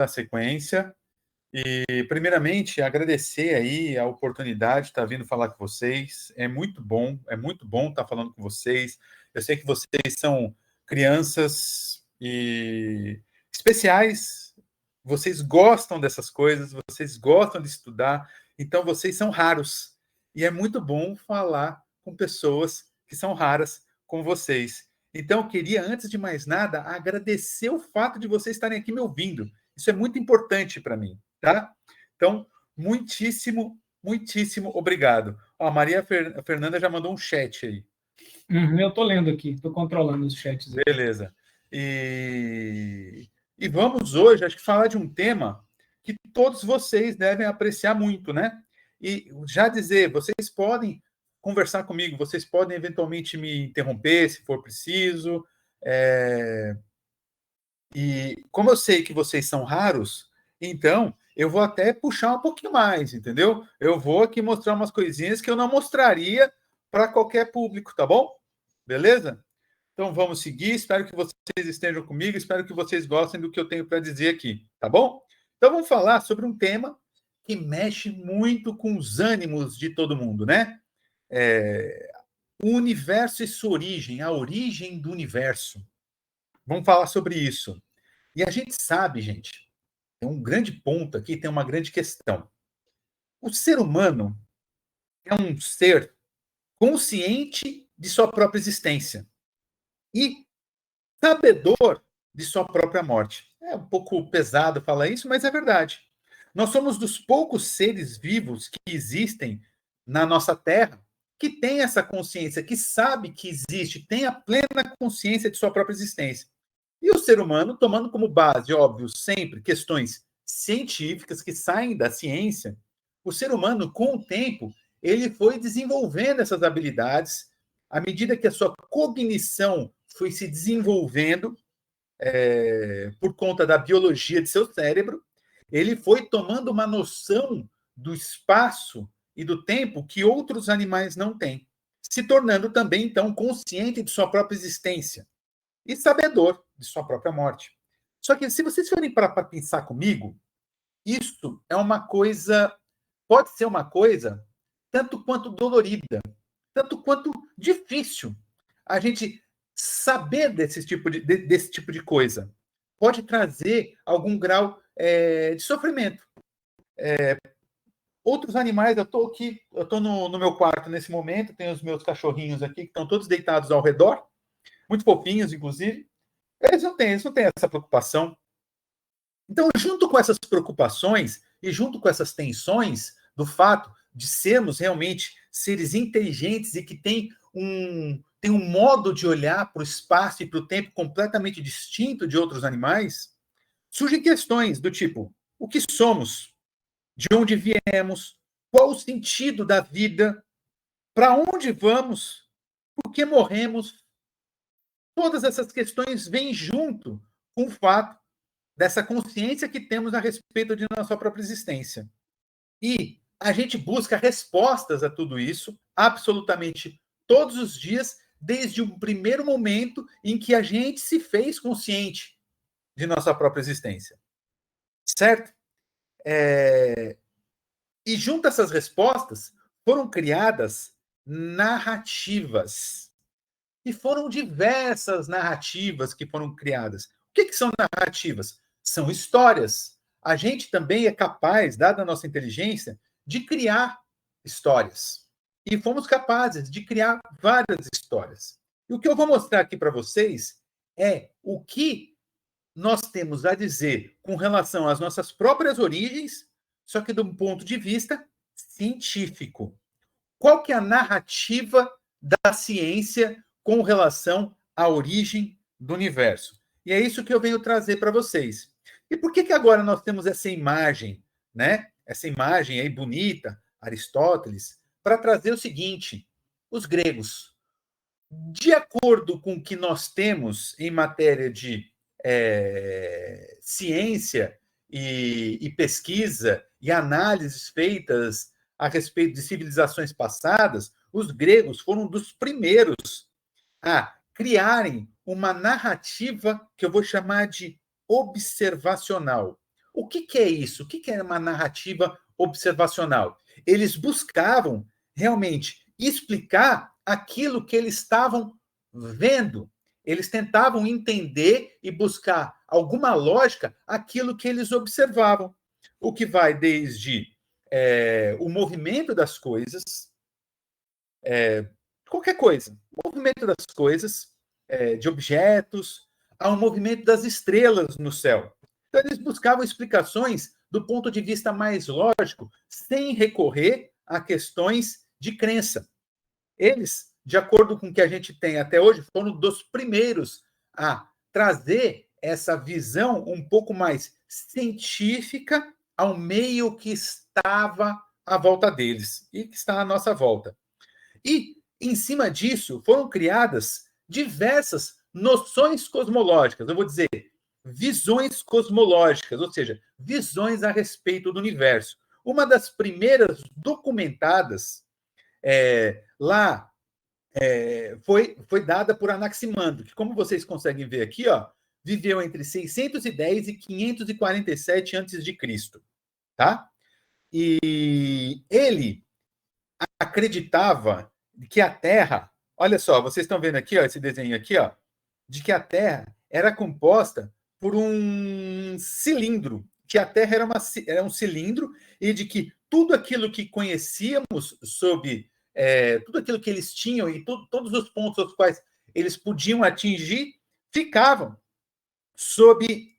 dar sequência. E, primeiramente, agradecer aí a oportunidade de estar vindo falar com vocês. É muito bom estar falando com vocês. Eu sei que vocês são crianças e especiais, vocês gostam dessas coisas, vocês gostam de estudar, então vocês são raros. E é muito bom falar com pessoas que são raras como vocês. Então, eu queria, antes de mais nada, agradecer o fato de vocês estarem aqui me ouvindo. Isso é muito importante para mim. Tá? Então, muitíssimo obrigado. A Maria Fernanda já mandou um chat aí. Eu estou lendo aqui, estou controlando os chats. Aqui. Beleza. E vamos hoje, acho que falar de um tema que todos vocês devem apreciar muito, né? E já dizer, vocês podem conversar comigo, vocês podem eventualmente me interromper se for preciso. E como eu sei que vocês são raros, então eu vou até puxar um pouquinho mais, entendeu? Eu vou aqui mostrar umas coisinhas que eu não mostraria para qualquer público, tá bom? Beleza? Então vamos seguir. Espero que vocês estejam comigo. Espero que vocês gostem do que eu tenho para dizer aqui, tá bom? Então vamos falar sobre um tema que mexe muito com os ânimos de todo mundo, né? O universo e sua origem, a origem do universo. Vamos falar sobre isso. E a gente sabe, gente, tem um grande ponto aqui, tem uma grande questão. O ser humano é um ser consciente de sua própria existência e sabedor de sua própria morte. É um pouco pesado falar isso, mas é verdade. Nós somos dos poucos seres vivos que existem na nossa Terra que tem essa consciência, que sabe que existe, tem a plena consciência de sua própria existência. E o ser humano, tomando como base, óbvio, sempre questões científicas que saem da ciência, o ser humano, com o tempo, ele foi desenvolvendo essas habilidades à medida que a sua cognição foi se desenvolvendo por conta da biologia de seu cérebro, ele foi tomando uma noção do espaço e do tempo que outros animais não têm, se tornando também, então, consciente de sua própria existência e sabedor de sua própria morte. Só que, se vocês forem para pensar comigo, isso é uma coisa, pode ser uma coisa tanto quanto dolorida, tanto quanto difícil. A gente saber desse tipo de coisa pode trazer algum grau de sofrimento. Outros animais, eu estou no meu quarto nesse momento, tenho os meus cachorrinhos aqui que estão todos deitados ao redor, muito fofinhos, inclusive. Eles não têm essa preocupação. Então, junto com essas preocupações e junto com essas tensões do fato de sermos realmente seres inteligentes e que tem um modo de olhar para o espaço e para o tempo completamente distinto de outros animais, surgem questões do tipo: o que somos? De onde viemos? Qual o sentido da vida? Para onde vamos? Por que morremos? Todas essas questões vêm junto com o fato dessa consciência que temos a respeito de nossa própria existência. E a gente busca respostas a tudo isso absolutamente todos os dias, desde o primeiro momento em que a gente se fez consciente de nossa própria existência. Certo? E junto a essas respostas foram criadas narrativas. E foram diversas narrativas que foram criadas. O que são narrativas? São histórias. A gente também é capaz, dada a nossa inteligência, de criar histórias. E fomos capazes de criar várias histórias. E o que eu vou mostrar aqui para vocês é o que nós temos a dizer com relação às nossas próprias origens, só que de um ponto de vista científico. Qual que é a narrativa da ciência com relação à origem do universo? E é isso que eu venho trazer para vocês. E por que agora nós temos essa imagem, né? Essa imagem aí bonita, Aristóteles, para trazer o seguinte: os gregos, de acordo com o que nós temos em matéria de ciência e pesquisa e análises feitas a respeito de civilizações passadas, os gregos foram dos primeiros a criarem uma narrativa que eu vou chamar de observacional. O que é isso? O que é uma narrativa observacional? Eles buscavam realmente explicar aquilo que eles estavam vendo. Eles tentavam entender e buscar alguma lógica aquilo que eles observavam. O que vai desde o movimento das coisas, qualquer coisa, o movimento das coisas, de objetos, ao movimento das estrelas no céu. Então, eles buscavam explicações do ponto de vista mais lógico, sem recorrer a questões de crença. Eles, de acordo com o que a gente tem até hoje, foram dos primeiros a trazer essa visão um pouco mais científica ao meio que estava à volta deles e que está à nossa volta. E, em cima disso, foram criadas diversas noções cosmológicas, eu vou dizer, visões cosmológicas, ou seja, visões a respeito do universo. Uma das primeiras documentadas lá foi dada por Anaximandro, que, como vocês conseguem ver aqui, viveu entre 610 e 547 a.C., tá? E ele acreditava que a Terra, olha só, vocês estão vendo aqui, esse desenho aqui, de que a Terra era composta por um cilindro, que a Terra era um cilindro e de que tudo aquilo que conhecíamos sobre tudo aquilo que eles tinham e todos os pontos aos quais eles podiam atingir ficavam sob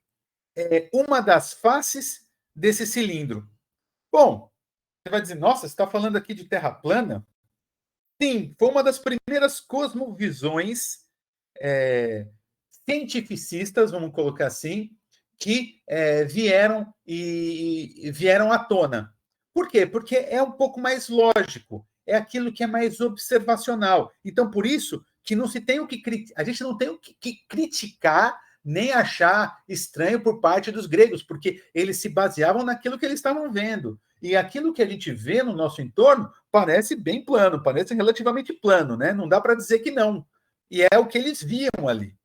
uma das faces desse cilindro. Bom, você vai dizer, nossa, você está falando aqui de Terra plana? Sim, foi uma das primeiras cosmovisões cientificistas, vamos colocar assim, que vieram à tona. Por quê? Porque é um pouco mais lógico, é aquilo que é mais observacional. Então, por isso que não se tem o que a gente não tem o que criticar nem achar estranho por parte dos gregos, porque eles se baseavam naquilo que eles estavam vendo. E aquilo que a gente vê no nosso entorno parece bem plano, parece relativamente plano, né? Não dá para dizer que não. E é o que eles viam ali,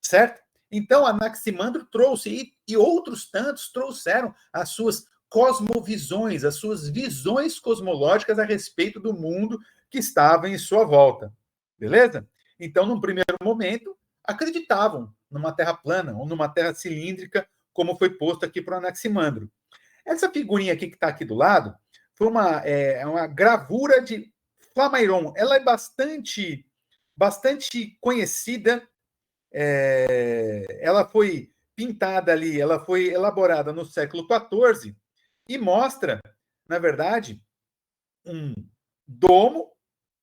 certo? Então, Anaximandro trouxe, e outros tantos trouxeram as suas cosmovisões, as suas visões cosmológicas a respeito do mundo que estava em sua volta. Beleza? Então, num primeiro momento, acreditavam numa Terra plana ou numa Terra cilíndrica, como foi posto aqui para o Anaximandro. Essa figurinha aqui que está aqui do lado foi uma gravura de Flammarion. Ela é bastante conhecida. Ela foi pintada ali, ela foi elaborada no século XIV e mostra, na verdade, um domo,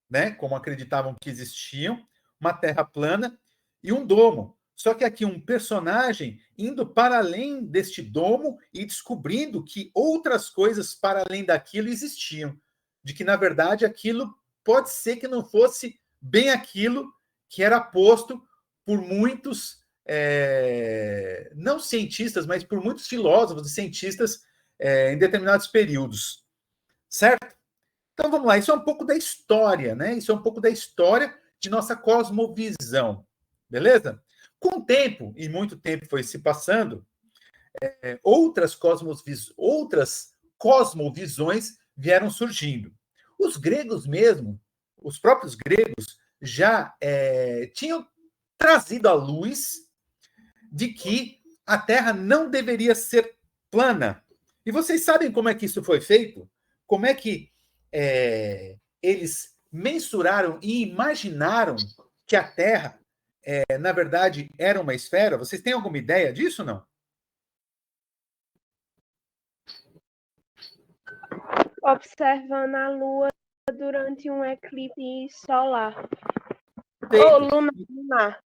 né, como acreditavam que existiam, uma terra plana e um domo. Só que aqui um personagem indo para além deste domo e descobrindo que outras coisas para além daquilo existiam. De que, na verdade, aquilo pode ser que não fosse bem aquilo que era posto por muitos, não cientistas, mas por muitos filósofos e cientistas em determinados períodos. Certo? Então vamos lá, isso é um pouco da história, né? Isso é um pouco da história de nossa cosmovisão, beleza? Com o tempo, e muito tempo foi se passando, outras cosmovisões vieram surgindo. Os gregos mesmo, os próprios gregos, já tinham trazido à luz de que a Terra não deveria ser plana. E vocês sabem como é que isso foi feito? Como é que eles mensuraram e imaginaram que a Terra, na verdade, era uma esfera? Vocês têm alguma ideia disso, não? Observando a Lua durante um eclipse solar. Ou lunar.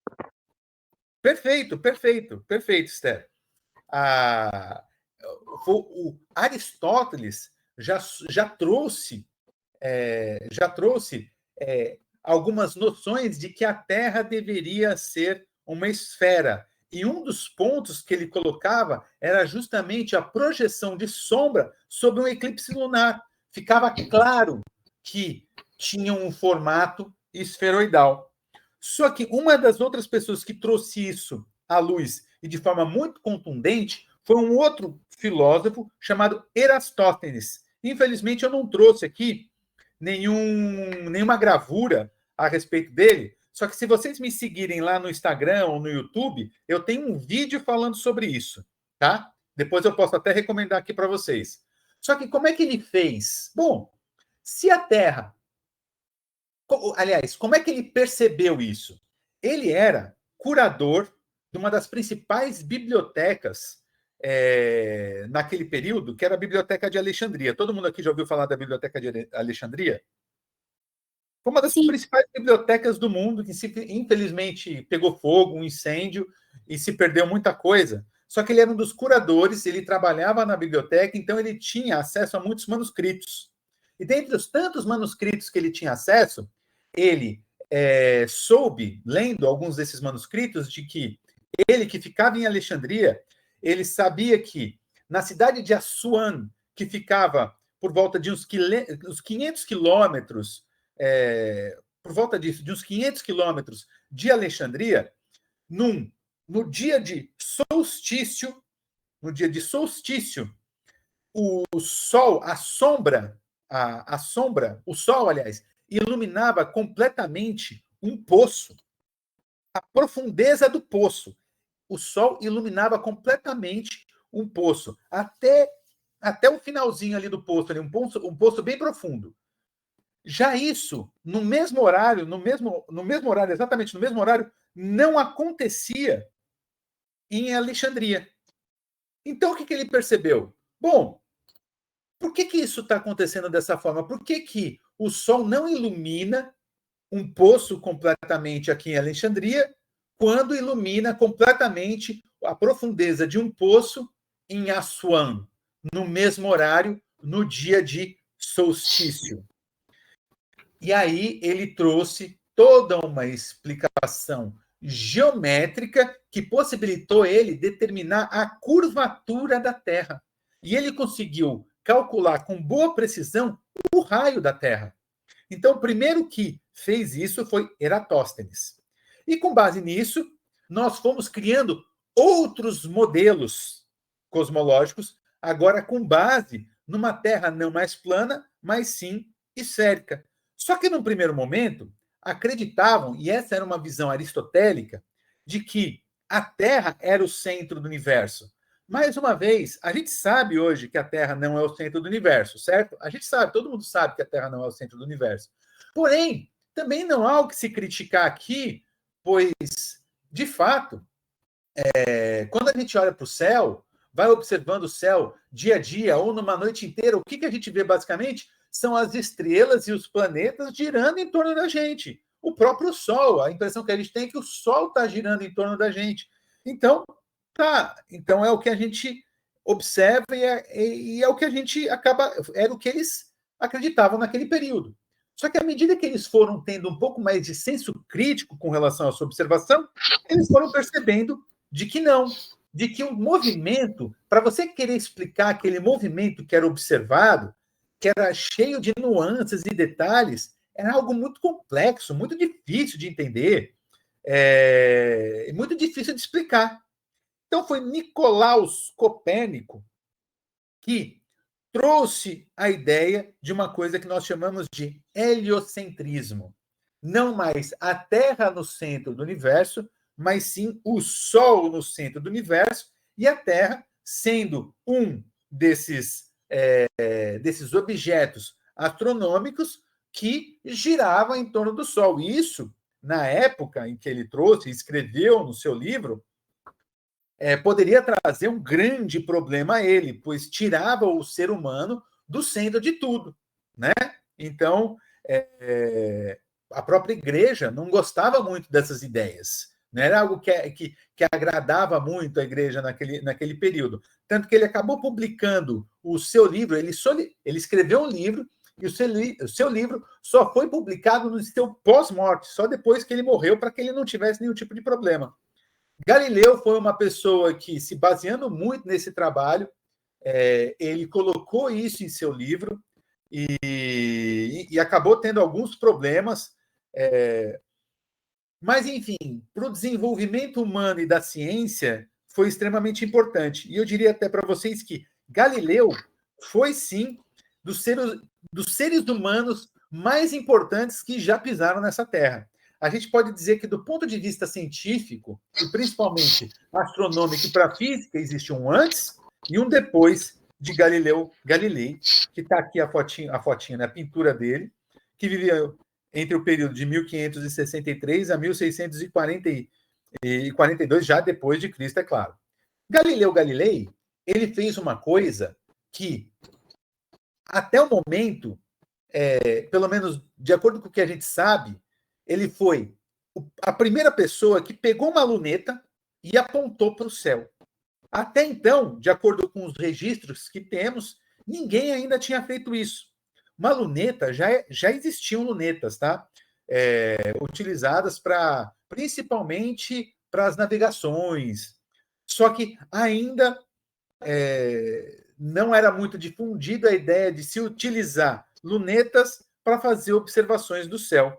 Perfeito, Esther. O Aristóteles já trouxe algumas noções de que a Terra deveria ser uma esfera. E um dos pontos que ele colocava era justamente a projeção de sombra sobre um eclipse lunar. Ficava claro que tinha um formato esferoidal. Só que uma das outras pessoas que trouxe isso à luz e de forma muito contundente foi um outro filósofo chamado Erastótenes. Infelizmente, eu não trouxe aqui nenhuma gravura a respeito dele, só que se vocês me seguirem lá no Instagram ou no YouTube, eu tenho um vídeo falando sobre isso, tá? Depois eu posso até recomendar aqui para vocês. Só que como é que ele fez? Bom, se a Terra... Aliás, como é que ele percebeu isso? Ele era curador de uma das principais bibliotecas naquele período, que era a Biblioteca de Alexandria. Todo mundo aqui já ouviu falar da Biblioteca de Alexandria? Foi uma das principais bibliotecas do mundo, que infelizmente pegou fogo, um incêndio, e se perdeu muita coisa. Só que ele era um dos curadores, ele trabalhava na biblioteca, então ele tinha acesso a muitos manuscritos. E dentre os tantos manuscritos que ele tinha acesso, ele soube, lendo alguns desses manuscritos, de que ele, que ficava em Alexandria, ele sabia que na cidade de Assuan, que ficava por volta de uns 500 quilômetros, por volta disso, de uns 500 quilômetros de Alexandria, no dia de solstício, o sol, o sol, aliás, iluminava completamente um poço, a profundeza do poço. O sol iluminava completamente um poço, até o finalzinho ali do poço, ali, um poço bem profundo. Já isso, no mesmo horário, exatamente no mesmo horário, não acontecia em Alexandria. Então, o que ele percebeu? Bom, por que isso está acontecendo dessa forma? Por que o sol não ilumina um poço completamente aqui em Alexandria, quando ilumina completamente a profundeza de um poço em Assuan, no mesmo horário, no dia de solstício? E aí ele trouxe toda uma explicação geométrica que possibilitou ele determinar a curvatura da Terra. E ele conseguiu calcular com boa precisão o raio da Terra. Então, o primeiro que fez isso foi Eratóstenes. E com base nisso, nós fomos criando outros modelos cosmológicos, agora com base numa Terra não mais plana, mas sim esférica. Só que, num primeiro momento, acreditavam, e essa era uma visão aristotélica, de que a Terra era o centro do universo. Mais uma vez, a gente sabe hoje que a Terra não é o centro do universo, certo? A gente sabe, todo mundo sabe que a Terra não é o centro do universo. Porém, também não há o que se criticar aqui, pois, de fato, quando a gente olha para o céu, vai observando o céu dia a dia ou numa noite inteira, o que a gente vê basicamente são as estrelas e os planetas girando em torno da gente. O próprio Sol, a impressão que a gente tem é que o Sol está girando em torno da gente. Então, então é o que a gente observa e é o que a gente acaba... Era o que eles acreditavam naquele período. Só que à medida que eles foram tendo um pouco mais de senso crítico com relação à sua observação, eles foram percebendo de que não, de que o movimento, para você querer explicar aquele movimento que era observado, que era cheio de nuances e detalhes, era algo muito complexo, muito difícil de entender, muito difícil de explicar. Então foi Nicolaus Copérnico que trouxe a ideia de uma coisa que nós chamamos de heliocentrismo. Não mais a Terra no centro do universo, mas sim o Sol no centro do universo e a Terra sendo um desses objetos astronômicos que girava em torno do Sol. Isso, na época em que ele trouxe e escreveu no seu livro, poderia trazer um grande problema a ele, pois tirava o ser humano do centro de tudo, né? Então, a própria igreja não gostava muito dessas ideias. Não era algo que agradava muito a igreja naquele período. Tanto que ele acabou publicando o seu livro, ele escreveu um livro, e o seu livro só foi publicado no seu pós-morte, só depois que ele morreu, para que ele não tivesse nenhum tipo de problema. Galileu foi uma pessoa que, se baseando muito nesse trabalho, ele colocou isso em seu livro e acabou tendo alguns problemas. Mas, enfim, para o desenvolvimento humano e da ciência, foi extremamente importante. E eu diria até para vocês que Galileu foi, sim, dos seres humanos mais importantes que já pisaram nessa Terra. A gente pode dizer que, do ponto de vista científico, e principalmente astronômico e para a física, existe um antes e um depois de Galileu Galilei, que está aqui a fotinha, né, a pintura dele, que vivia entre o período de 1563 a 1642, já depois de Cristo, é claro. Galileu Galilei, ele fez uma coisa que, até o momento, pelo menos de acordo com o que a gente sabe, ele foi a primeira pessoa que pegou uma luneta e apontou para o céu. Até então, de acordo com os registros que temos, ninguém ainda tinha feito isso. Uma luneta, já existiam lunetas, tá? Utilizadas principalmente para as navegações. Só que ainda não era muito difundida a ideia de se utilizar lunetas para fazer observações do céu.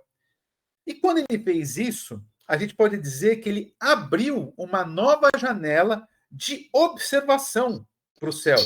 E quando ele fez isso, a gente pode dizer que ele abriu uma nova janela de observação para o céu.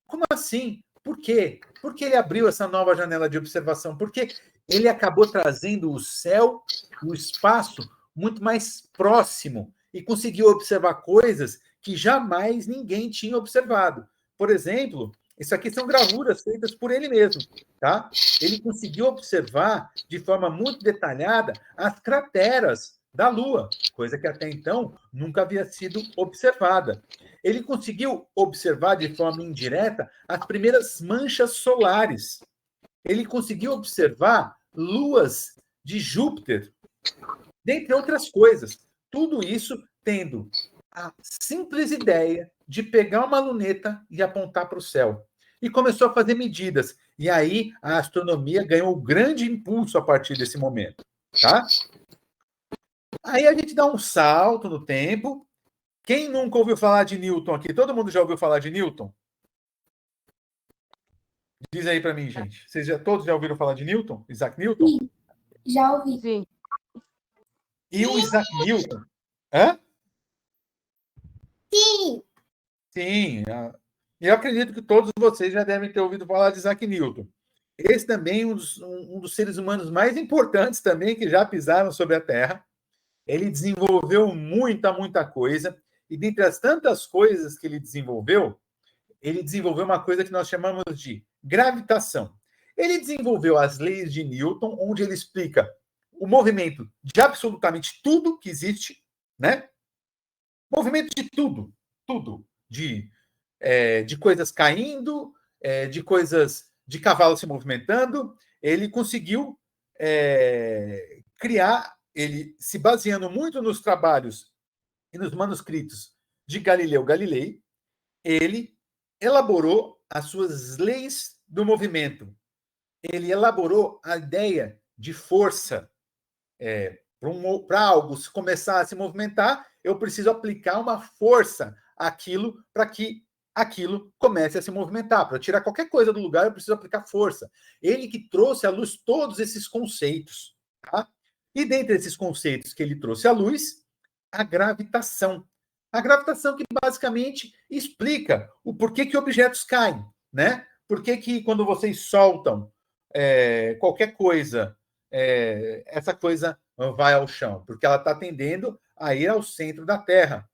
Como assim? Por quê? Por que ele abriu essa nova janela de observação? Porque ele acabou trazendo o céu, o espaço, muito mais próximo e conseguiu observar coisas que jamais ninguém tinha observado. Por exemplo, isso aqui são gravuras feitas por ele mesmo, tá? Ele conseguiu observar de forma muito detalhada as crateras da Lua, coisa que até então nunca havia sido observada. Ele conseguiu observar de forma indireta as primeiras manchas solares. Ele conseguiu observar luas de Júpiter, dentre outras coisas. Tudo isso tendo a simples ideia de pegar uma luneta e apontar para o céu. E começou a fazer medidas. E aí a astronomia ganhou um grande impulso a partir desse momento. Tá? Aí a gente dá um salto no tempo. Quem nunca ouviu falar de Newton aqui? Todo mundo já ouviu falar de Newton? Diz aí para mim, gente. Todos já ouviram falar de Newton? Isaac Newton? Sim, já ouvi. Sim. E o Isaac Newton? Hã? Sim. Sim. Eu acredito que todos vocês já devem ter ouvido falar de Isaac Newton. Esse também é um dos seres humanos mais importantes também que já pisaram sobre a Terra. Ele desenvolveu muita coisa. E dentre as tantas coisas que ele desenvolveu uma coisa que nós chamamos de gravitação. Ele desenvolveu as leis de Newton, onde ele explica o movimento de absolutamente tudo que existe, né? Movimento de tudo. De coisas caindo, de coisas de cavalo se movimentando. Ele conseguiu criar, ele se baseando muito nos trabalhos e nos manuscritos de Galileu Galilei, ele elaborou as suas leis do movimento. Ele elaborou a ideia de força. Para algo começar a se movimentar, eu preciso aplicar uma força àquilo para que aquilo comece a se movimentar. Para tirar qualquer coisa do lugar, eu preciso aplicar força. Ele que trouxe à luz todos esses conceitos. Tá? E dentre esses conceitos que ele trouxe à luz, a gravitação. A gravitação que basicamente explica o porquê que objetos caem, né? Por que quando vocês soltam qualquer coisa, essa coisa vai ao chão? Porque ela está tendendo a ir ao centro da Terra.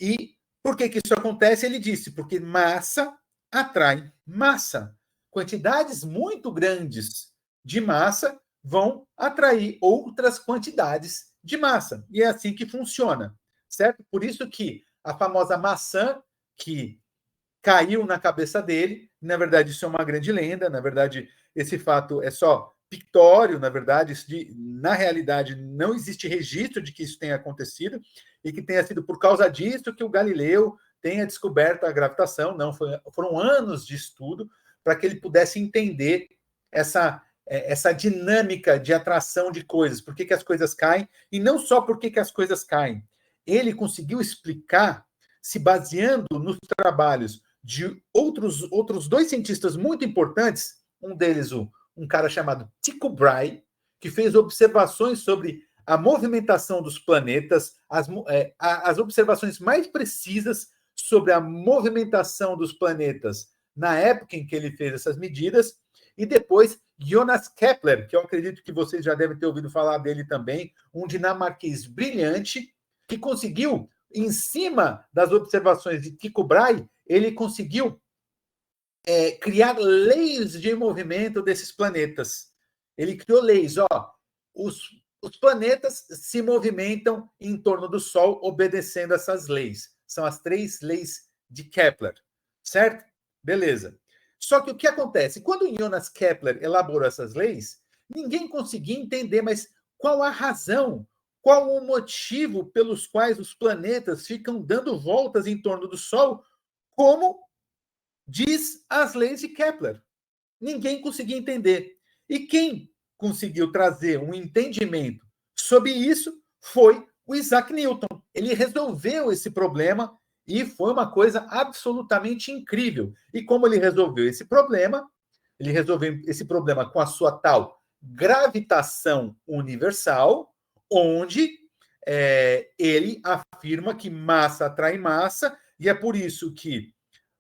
E por que isso acontece? Ele disse, porque massa atrai massa. Quantidades muito grandes de massa vão atrair outras quantidades de massa. E é assim que funciona. Certo? Por isso que a famosa maçã que caiu na cabeça dele, na verdade isso é uma grande lenda, na verdade esse fato é só pictório, na verdade, na realidade não existe registro de que isso tenha acontecido e que tenha sido por causa disso que o Galileu tenha descoberto a gravitação. Não, foram anos de estudo para que ele pudesse entender essa dinâmica de atração de coisas, por que as coisas caem, e não só por que as coisas caem. Ele conseguiu explicar, se baseando nos trabalhos de outros dois cientistas muito importantes, um deles um cara chamado Tycho Brahe, que fez observações sobre a movimentação dos planetas, as observações mais precisas sobre a movimentação dos planetas na época em que ele fez essas medidas, e depois Jonas Kepler, que eu acredito que vocês já devem ter ouvido falar dele também, um dinamarquês brilhante, que conseguiu, em cima das observações de Tycho Brahe, ele conseguiu criar leis de movimento desses planetas. Ele criou leis, os planetas se movimentam em torno do Sol obedecendo essas leis. São as 3 leis de Kepler, certo? Beleza. Só que o que acontece? Quando Jonas Kepler elaborou essas leis, ninguém conseguia entender, mas qual a razão, qual o motivo pelos quais os planetas ficam dando voltas em torno do Sol, como diz as leis de Kepler. Ninguém conseguia entender. E quem conseguiu trazer um entendimento sobre isso foi o Isaac Newton. Ele resolveu esse problema e foi uma coisa absolutamente incrível. E como ele resolveu esse problema com a sua tal gravitação universal, onde ele afirma que massa atrai massa, e é por isso que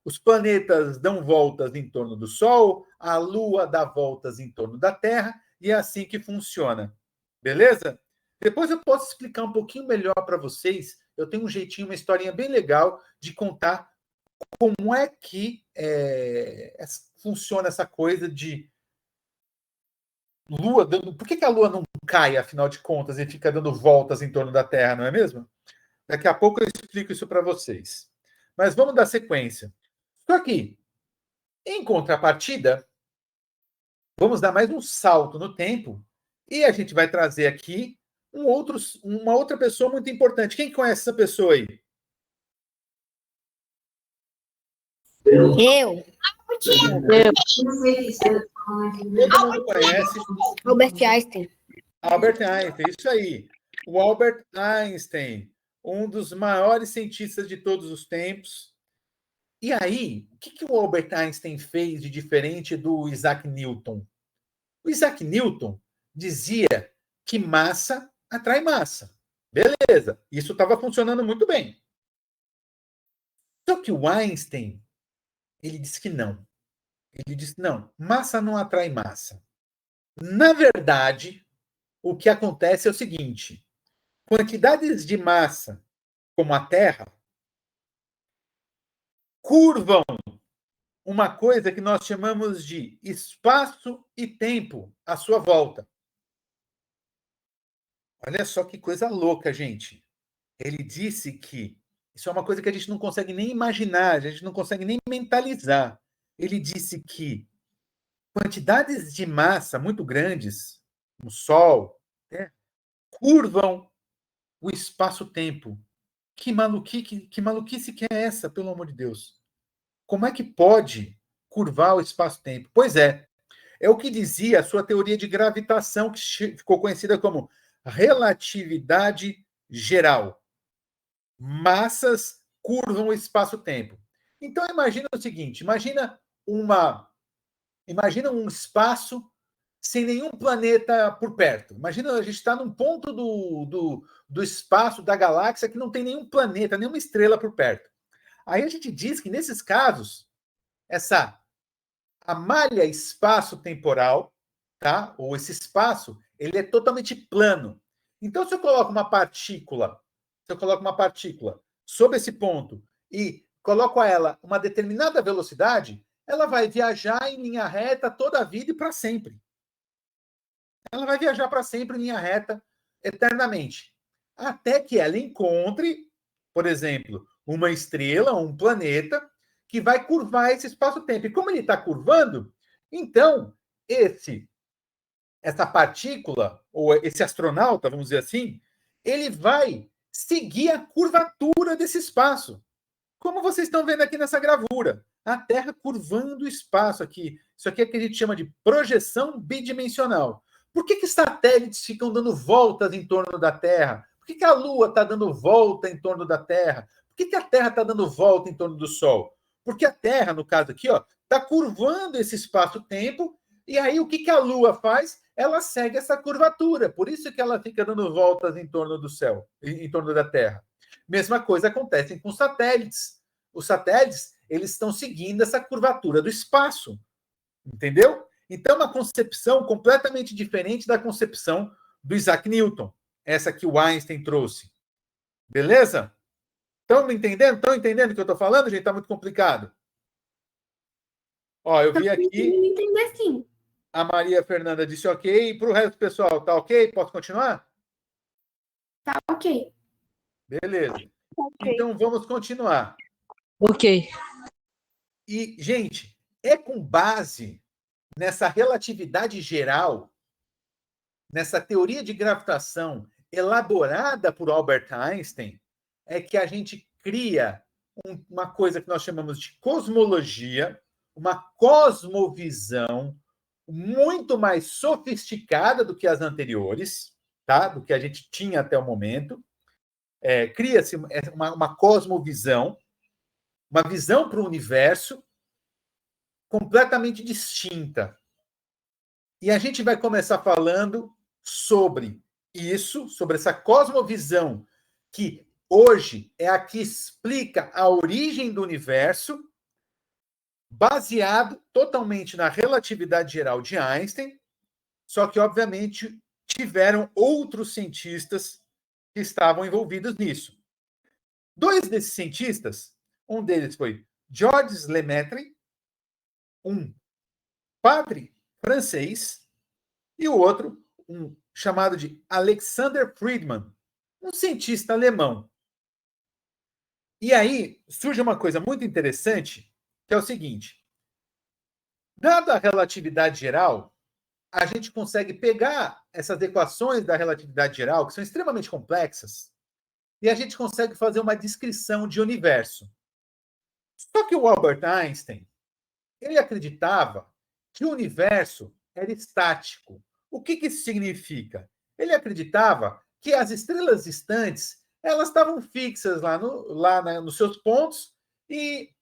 os planetas dão voltas em torno do Sol, a Lua dá voltas em torno da Terra, e é assim que funciona. Beleza? Depois eu posso explicar um pouquinho melhor para vocês. Eu tenho um jeitinho, uma historinha bem legal de contar como é que funciona essa coisa de Lua dando... Por que a Lua não cai, afinal de contas, e fica dando voltas em torno da Terra, não é mesmo? Daqui a pouco eu explico isso para vocês. Mas vamos dar sequência. Só que, em contrapartida, vamos dar mais um salto no tempo e a gente vai trazer aqui uma outra pessoa muito importante. Quem conhece essa pessoa aí? Eu. Todo mundo conhece. Albert Einstein. Albert Einstein, isso aí. O Albert Einstein, um dos maiores cientistas de todos os tempos. E aí, o que o Albert Einstein fez de diferente do Isaac Newton? O Isaac Newton dizia que massa atrai massa. Beleza, isso estava funcionando muito bem. Só que o Einstein, ele disse que não. Ele disse, não, massa não atrai massa. Na verdade, o que acontece é o seguinte, quantidades de massa, como a Terra, curvam uma coisa que nós chamamos de espaço e tempo à sua volta. Olha só que coisa louca, gente. Ele disse que isso é uma coisa que a gente não consegue nem imaginar, a gente não consegue nem mentalizar. Ele disse que quantidades de massa muito grandes, no Sol, curvam o espaço-tempo. Que maluquice que é essa, pelo amor de Deus? Como é que pode curvar o espaço-tempo? Pois é o que dizia a sua teoria de gravitação, que ficou conhecida como relatividade geral. Massas curvam o espaço-tempo. Então, imagina o seguinte, imagina um espaço sem nenhum planeta por perto. Imagina a gente está num ponto do espaço, da galáxia, que não tem nenhum planeta, nenhuma estrela por perto. Aí a gente diz que, nesses casos, a malha espaço-temporal, tá? Ou esse espaço, ele é totalmente plano. Então, se eu coloco uma partícula sobre esse ponto e coloco a ela uma determinada velocidade, ela vai viajar em linha reta toda a vida e para sempre. Ela vai viajar para sempre em linha reta, eternamente. Até que ela encontre, por exemplo, uma estrela, um planeta, que vai curvar esse espaço-tempo. E como ele está curvando, então, essa partícula, ou esse astronauta, vamos dizer assim, ele vai seguir a curvatura desse espaço. Como vocês estão vendo aqui nessa gravura. A Terra curvando o espaço aqui. Isso aqui é o que a gente chama de projeção bidimensional. Por que satélites ficam dando voltas em torno da Terra? Por que a Lua está dando volta em torno da Terra? Por que a Terra está dando volta em torno do Sol? Porque a Terra, no caso aqui, está curvando esse espaço-tempo, e aí o que a Lua faz? ela segue essa curvatura. Por isso que ela fica dando voltas em torno do céu, em torno da Terra. Mesma coisa acontece com os satélites. Os satélites, eles estão seguindo essa curvatura do espaço. Entendeu? Então, uma concepção completamente diferente da concepção do Isaac Newton. Essa que o Einstein trouxe. Beleza? Estão me entendendo? Estão entendendo o que eu estou falando, gente? Está muito complicado. Ó, eu vi aqui... entender, sim. A Maria Fernanda disse ok. Para o resto do pessoal, tá ok? Posso continuar? Tá ok. Beleza. Ok. Então, vamos continuar. Ok. E, gente, é com base nessa relatividade geral, nessa teoria de gravitação elaborada por Albert Einstein, é que a gente cria uma coisa que nós chamamos de cosmologia, uma cosmovisão muito mais sofisticada do que as anteriores, tá? Do que a gente tinha até o momento. Cria-se uma cosmovisão, uma visão para o universo completamente distinta. E a gente vai começar falando sobre isso, sobre essa cosmovisão que hoje é a que explica a origem do universo, baseado totalmente na relatividade geral de Einstein, só que, obviamente, tiveram outros cientistas que estavam envolvidos nisso. Dois desses cientistas, um deles foi Georges Lemaitre, um padre francês, e o outro, um chamado de Alexander Friedmann, um cientista alemão. E aí surge uma coisa muito interessante, que é o seguinte: dada a relatividade geral, a gente consegue pegar essas equações da relatividade geral, que são extremamente complexas, e a gente consegue fazer uma descrição de universo. Só que o Albert Einstein, ele acreditava que o universo era estático. O que isso significa? Ele acreditava que as estrelas distantes elas estavam fixas lá nos seus pontos e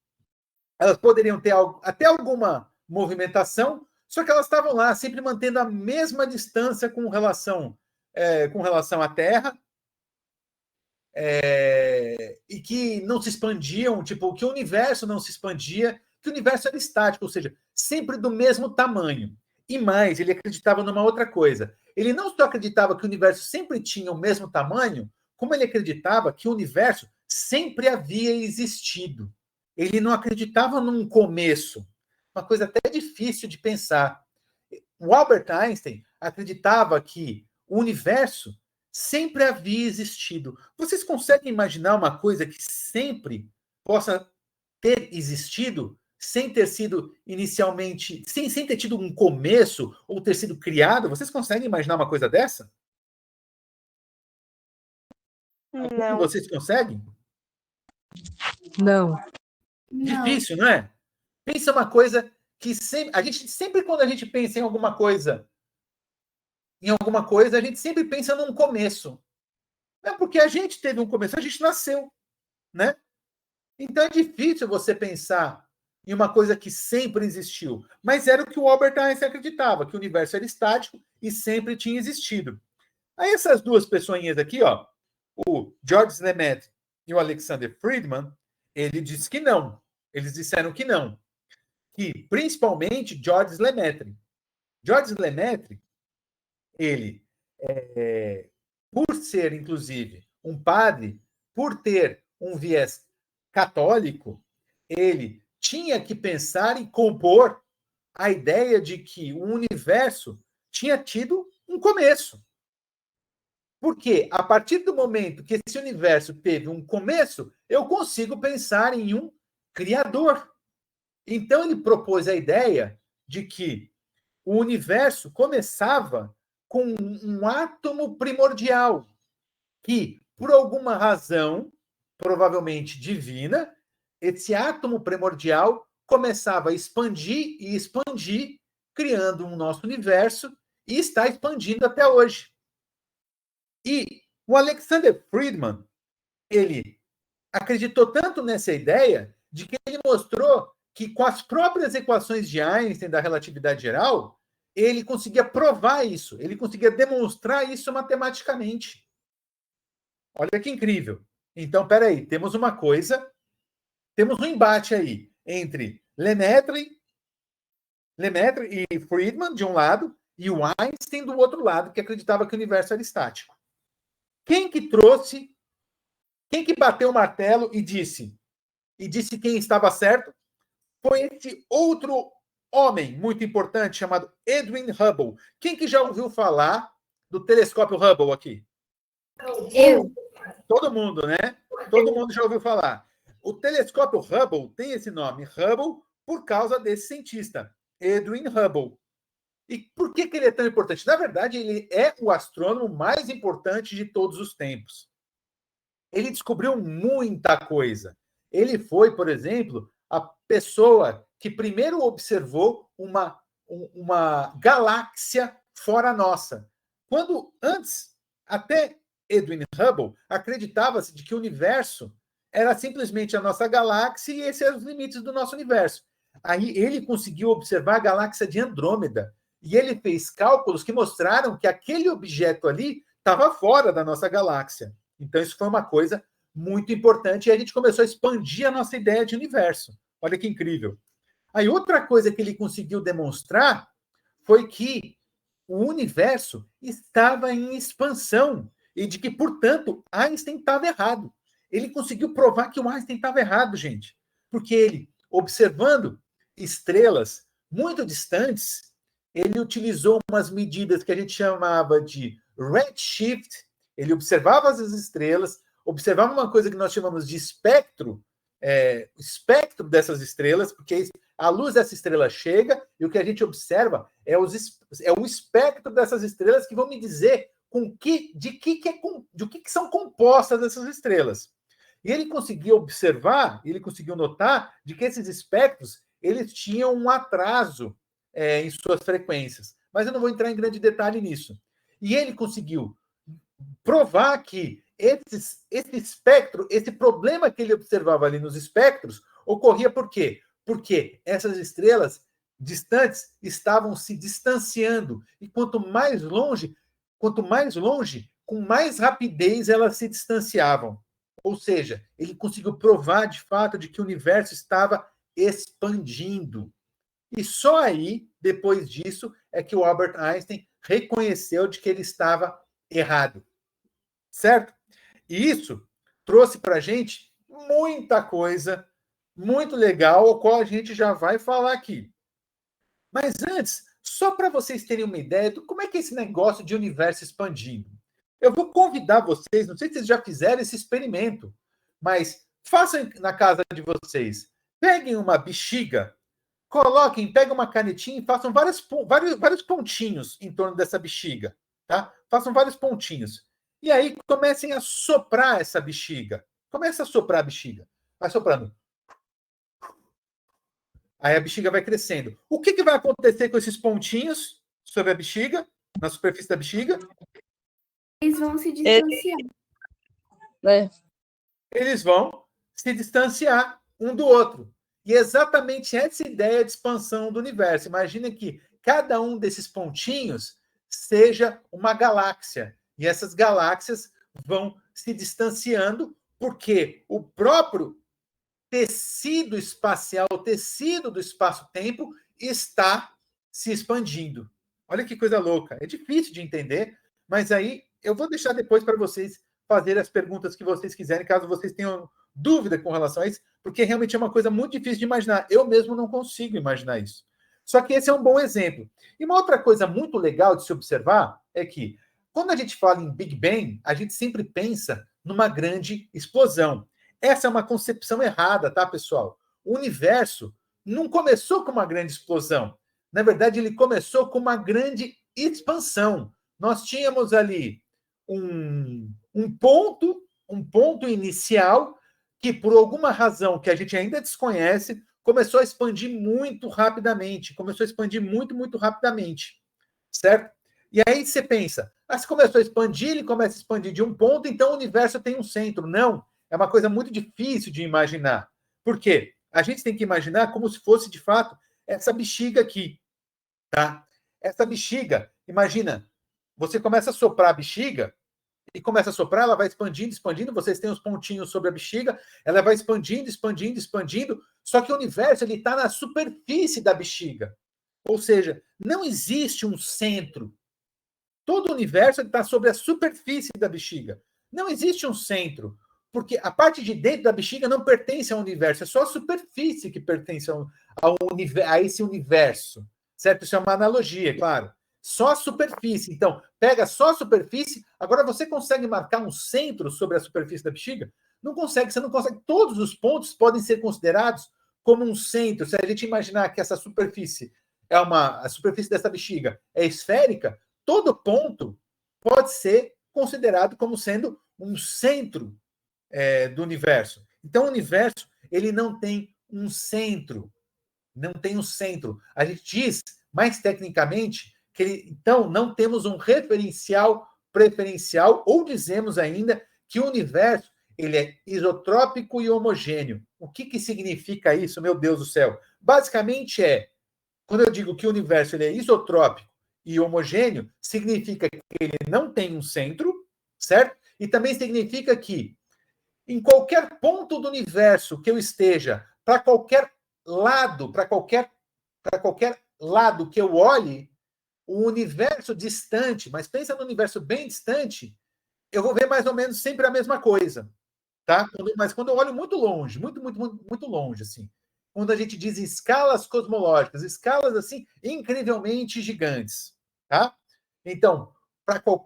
elas poderiam ter até alguma movimentação, só que elas estavam lá sempre mantendo a mesma distância com relação à Terra, e que não se expandiam, tipo, que o universo não se expandia, que o universo era estático, ou seja, sempre do mesmo tamanho. E mais, ele acreditava numa outra coisa. Ele não só acreditava que o universo sempre tinha o mesmo tamanho, como ele acreditava que o universo sempre havia existido. Ele não acreditava num começo. Uma coisa até difícil de pensar. O Albert Einstein acreditava que o universo sempre havia existido. Vocês conseguem imaginar uma coisa que sempre possa ter existido sem ter sido inicialmente, sem ter tido um começo ou ter sido criado? Vocês conseguem imaginar uma coisa dessa? Não. Vocês conseguem? Não. Difícil, não é? Pensa uma coisa que sempre quando a gente pensa em alguma coisa, a gente sempre pensa num começo. É porque a gente teve um começo, a gente nasceu, né? Então é difícil você pensar em uma coisa que sempre existiu. Mas era o que o Albert Einstein acreditava, que o universo era estático e sempre tinha existido. Aí essas duas pessoinhas aqui, ó, o Georges Lemaitre e o Alexander Friedmann, ele disse que não. Eles disseram que não. Que principalmente Georges Lemaitre. Georges Lemaitre, ele, por ser, inclusive, um padre, por ter um viés católico, ele tinha que pensar e compor a ideia de que o universo tinha tido um começo. Porque, a partir do momento que esse universo teve um começo, eu consigo pensar em um criador. Então, ele propôs a ideia de que o universo começava com um átomo primordial, que, por alguma razão, provavelmente divina, esse átomo primordial começava a expandir e expandir, criando um nosso universo, e está expandindo até hoje. E o Alexander Friedmann, ele acreditou tanto nessa ideia de que ele mostrou que com as próprias equações de Einstein da relatividade geral, ele conseguia provar isso, ele conseguia demonstrar isso matematicamente. Olha que incrível. Então, peraí, temos uma coisa, temos um embate aí entre Lemaitre e Friedman, de um lado, e o Einstein do outro lado, que acreditava que o universo era estático. Quem que bateu o martelo e disse quem estava certo? Foi esse outro homem muito importante chamado Edwin Hubble. Quem que já ouviu falar do telescópio Hubble aqui? Eu. Todo mundo, né? Todo mundo já ouviu falar. O telescópio Hubble tem esse nome, Hubble, por causa desse cientista, Edwin Hubble. E por que ele é tão importante? Na verdade, ele é o astrônomo mais importante de todos os tempos. Ele descobriu muita coisa. Ele foi, por exemplo, a pessoa que primeiro observou uma galáxia fora nossa. Quando antes, até Edwin Hubble, acreditava-se de que o universo era simplesmente a nossa galáxia e esses eram os limites do nosso universo. Aí ele conseguiu observar a galáxia de Andrômeda e ele fez cálculos que mostraram que aquele objeto ali estava fora da nossa galáxia. Então isso foi uma coisa muito importante e a gente começou a expandir a nossa ideia de universo. Olha que incrível. Aí outra coisa que ele conseguiu demonstrar foi que o universo estava em expansão e de que, portanto, Einstein estava errado. Ele conseguiu provar que o Einstein estava errado, gente, porque ele, observando estrelas muito distantes, ele utilizou umas medidas que a gente chamava de redshift. Ele observava as estrelas, observava uma coisa que nós chamamos de espectro, o espectro dessas estrelas, porque a luz dessa estrela chega e o que a gente observa é o espectro dessas estrelas que vão me dizer de que são compostas essas estrelas. E ele conseguiu observar, ele conseguiu notar de que esses espectros eles tinham um atraso em suas frequências. Mas eu não vou entrar em grande detalhe nisso. E ele conseguiu provar que esse espectro, esse problema que ele observava ali nos espectros, ocorria por quê? Porque essas estrelas distantes estavam se distanciando. E quanto mais longe, com mais rapidez elas se distanciavam. Ou seja, ele conseguiu provar de fato de que o universo estava expandindo. E só aí, depois disso, é que o Albert Einstein reconheceu de que ele estava errado. Certo? E isso trouxe para a gente muita coisa muito legal, o qual a gente já vai falar aqui. Mas antes, só para vocês terem uma ideia de como é que é esse negócio de universo expandindo. Eu vou convidar vocês, não sei se vocês já fizeram esse experimento, mas façam na casa de vocês. Peguem uma bexiga, peguem uma canetinha e façam vários pontinhos em torno dessa bexiga. Tá? Façam vários pontinhos. E aí comecem a soprar essa bexiga. Comece a soprar a bexiga. Vai soprando. Aí a bexiga vai crescendo. O que vai acontecer com esses pontinhos sobre a bexiga, na superfície da bexiga? Eles vão se distanciar. Eles vão se distanciar um do outro. E exatamente essa ideia de expansão do universo. Imagina que cada um desses pontinhos seja uma galáxia. E essas galáxias vão se distanciando porque o próprio tecido espacial, o tecido do espaço-tempo está se expandindo. Olha que coisa louca. É difícil de entender, mas aí eu vou deixar depois para vocês fazerem as perguntas que vocês quiserem, caso vocês tenham dúvida com relação a isso, porque realmente é uma coisa muito difícil de imaginar. Eu mesmo não consigo imaginar isso. Só que esse é um bom exemplo. E uma outra coisa muito legal de se observar é que, quando a gente fala em Big Bang, a gente sempre pensa numa grande explosão. Essa é uma concepção errada, tá, pessoal? O universo não começou com uma grande explosão. Na verdade, ele começou com uma grande expansão. Nós tínhamos ali um ponto inicial que, por alguma razão que a gente ainda desconhece, começou a expandir muito rapidamente. Começou a expandir muito, muito rapidamente. Certo? E aí você pensa, se começou a expandir, ele começa a expandir de um ponto, então o universo tem um centro. Não, é uma coisa muito difícil de imaginar. Por quê? A gente tem que imaginar como se fosse, de fato, essa bexiga aqui. Tá? essa bexiga, imagina, você começa a soprar a bexiga, e começa a soprar, ela vai expandindo, expandindo, vocês têm os pontinhos sobre a bexiga, ela vai expandindo, expandindo, expandindo, só que o universo está na superfície da bexiga. Ou seja, não existe um centro. Todo o universo está sobre a superfície da bexiga. Não existe um centro, porque a parte de dentro da bexiga não pertence ao universo, é só a superfície que pertence a esse universo. Certo? Isso é uma analogia, claro. Só a superfície. Então, pega só a superfície. Agora, você consegue marcar um centro sobre a superfície da bexiga? Não consegue, você não consegue. Todos os pontos podem ser considerados como um centro. Se a gente imaginar que essa superfície a superfície dessa bexiga é esférica, todo ponto pode ser considerado como sendo um centro do universo. Então, o universo ele não tem um centro. Não tem um centro. A gente diz, mais tecnicamente, então, não temos um referencial preferencial, ou dizemos ainda que o universo ele é isotrópico e homogêneo. O que significa isso, meu Deus do céu? Basicamente quando eu digo que o universo ele é isotrópico e homogêneo, significa que ele não tem um centro, certo? E também significa que em qualquer ponto do universo que eu esteja, para qualquer lado que eu olhe, o universo distante, mas pensa no universo bem distante, eu vou ver mais ou menos sempre a mesma coisa, tá? Mas quando eu olho muito longe, muito, muito, muito, muito longe, assim, quando a gente diz escalas cosmológicas, escalas, assim, incrivelmente gigantes, tá? Então,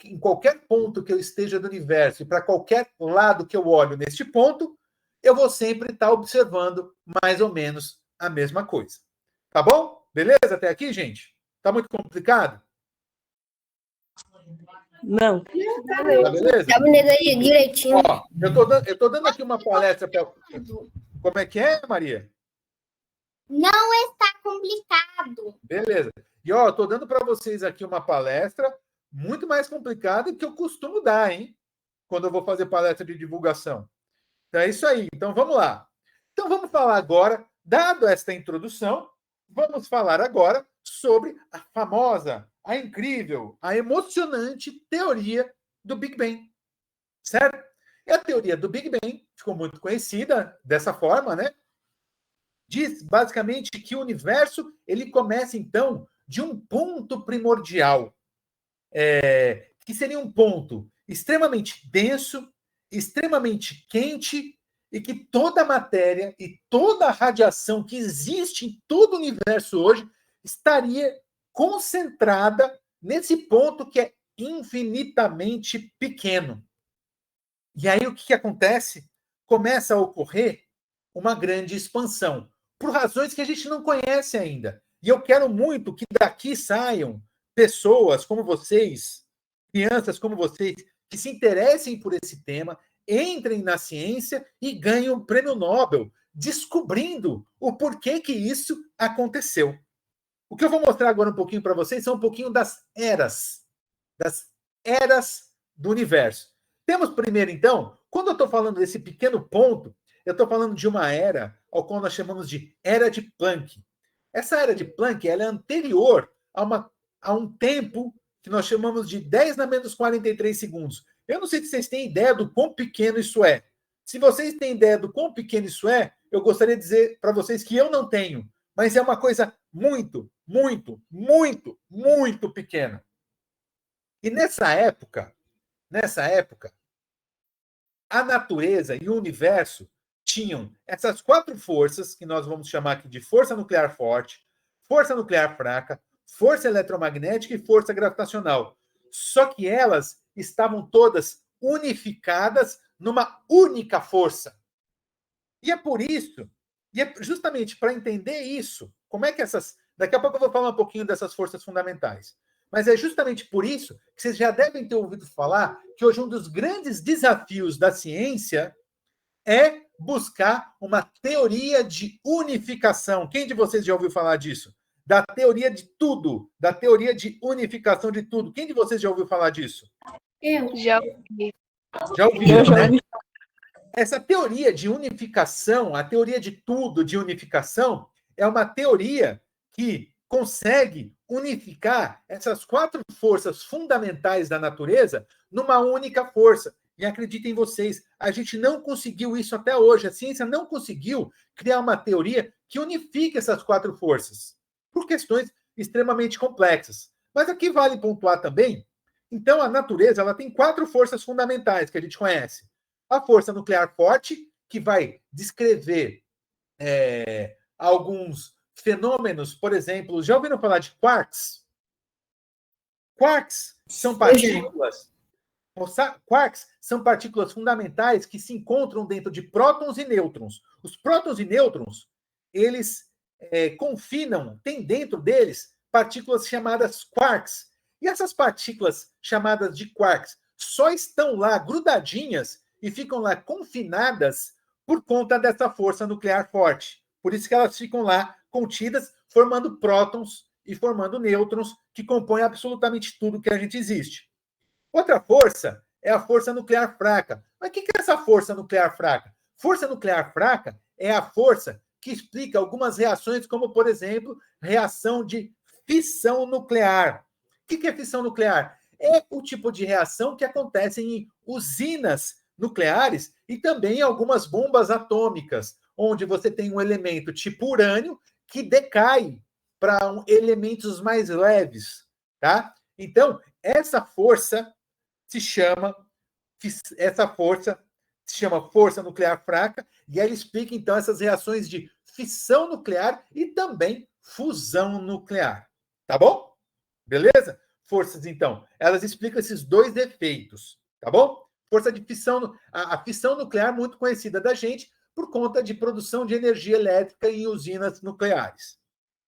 em qualquer ponto que eu esteja do universo e para qualquer lado que eu olho neste ponto, eu vou sempre estar observando mais ou menos a mesma coisa. Tá bom? Beleza até aqui, gente? Tá muito complicado? Não. Tá beleza? Tá direitinho. Ó, eu tô dando aqui uma palestra para... Como é que é, Maria? Não está complicado. Beleza. E, ó, eu tô dando para vocês aqui uma palestra muito mais complicada que eu costumo dar, hein? Quando eu vou fazer palestra de divulgação. Então, é isso aí. Então, vamos lá. Então, vamos falar agora, dado esta introdução, vamos falar agora sobre a famosa, a incrível, a emocionante teoria do Big Bang. Certo? E a teoria do Big Bang ficou muito conhecida dessa forma, né? Diz basicamente que o universo ele começa, então, de um ponto primordial, que seria um ponto extremamente denso, extremamente quente, e que toda a matéria e toda a radiação que existe em todo o universo hoje estaria concentrada nesse ponto que é infinitamente pequeno. E aí o que acontece? Começa a ocorrer uma grande expansão, por razões que a gente não conhece ainda. E eu quero muito que daqui saiam pessoas como vocês, crianças como vocês, que se interessem por esse tema, entrem na ciência e ganhem um prêmio Nobel, descobrindo o porquê que isso aconteceu. O que eu vou mostrar agora um pouquinho para vocês são um pouquinho das eras do universo. Temos primeiro, então, quando eu estou falando desse pequeno ponto, eu estou falando de uma era ao qual nós chamamos de Era de Planck. Essa Era de Planck ela é anterior a um tempo que nós chamamos de 10 na menos 43 segundos. Eu não sei se vocês têm ideia do quão pequeno isso é. Se vocês têm ideia do quão pequeno isso é, eu gostaria de dizer para vocês que eu não tenho. Mas é uma coisa muito, muito, muito, muito pequena. E nessa época, a natureza e o universo tinham essas 4 forças, que nós vamos chamar aqui de força nuclear forte, força nuclear fraca, força eletromagnética e força gravitacional. Só que elas estavam todas unificadas numa única força. E é por isso, e é justamente para entender isso, como é que essas... Daqui a pouco eu vou falar um pouquinho dessas forças fundamentais. Mas é justamente por isso que vocês já devem ter ouvido falar que hoje um dos grandes desafios da ciência é buscar uma teoria de unificação. Quem de vocês já ouviu falar disso? Da teoria de tudo, da teoria de unificação de tudo. Quem de vocês já ouviu falar disso? Eu. Já ouvi. Já ouviram, né? Essa teoria de unificação, a teoria de tudo, de unificação, é uma teoria que consegue unificar essas 4 forças fundamentais da natureza numa única força. E acreditem vocês, a gente não conseguiu isso até hoje. A ciência não conseguiu criar uma teoria que unifique essas 4 forças, por questões extremamente complexas. Mas aqui vale pontuar também, então a natureza ela tem 4 forças fundamentais que a gente conhece. A força nuclear forte, que vai descrever alguns fenômenos, por exemplo, já ouviram falar de quarks? Quarks são partículas. Quarks são partículas fundamentais que se encontram dentro de prótons e nêutrons. Os prótons e nêutrons, eles confinam, tem dentro deles partículas chamadas quarks. E essas partículas chamadas de quarks só estão lá grudadinhas e ficam lá confinadas por conta dessa força nuclear forte. Por isso que elas ficam lá contidas, formando prótons e formando nêutrons, que compõem absolutamente tudo que a gente existe. Outra força é a força nuclear fraca. Mas o que é essa força nuclear fraca? Força nuclear fraca é a força que explica algumas reações, como, por exemplo, reação de fissão nuclear. O que é fissão nuclear? É o tipo de reação que acontece em usinas nucleares e também em algumas bombas atômicas, onde você tem um elemento tipo urânio que decai para elementos mais leves, tá? Então, essa força se chama força nuclear fraca, e ela explica, então, essas reações de fissão nuclear e também fusão nuclear. Tá bom? Beleza? Forças, então, elas explicam esses 2 efeitos, tá bom? Força de fissão, a fissão nuclear muito conhecida da gente por conta de produção de energia elétrica em usinas nucleares.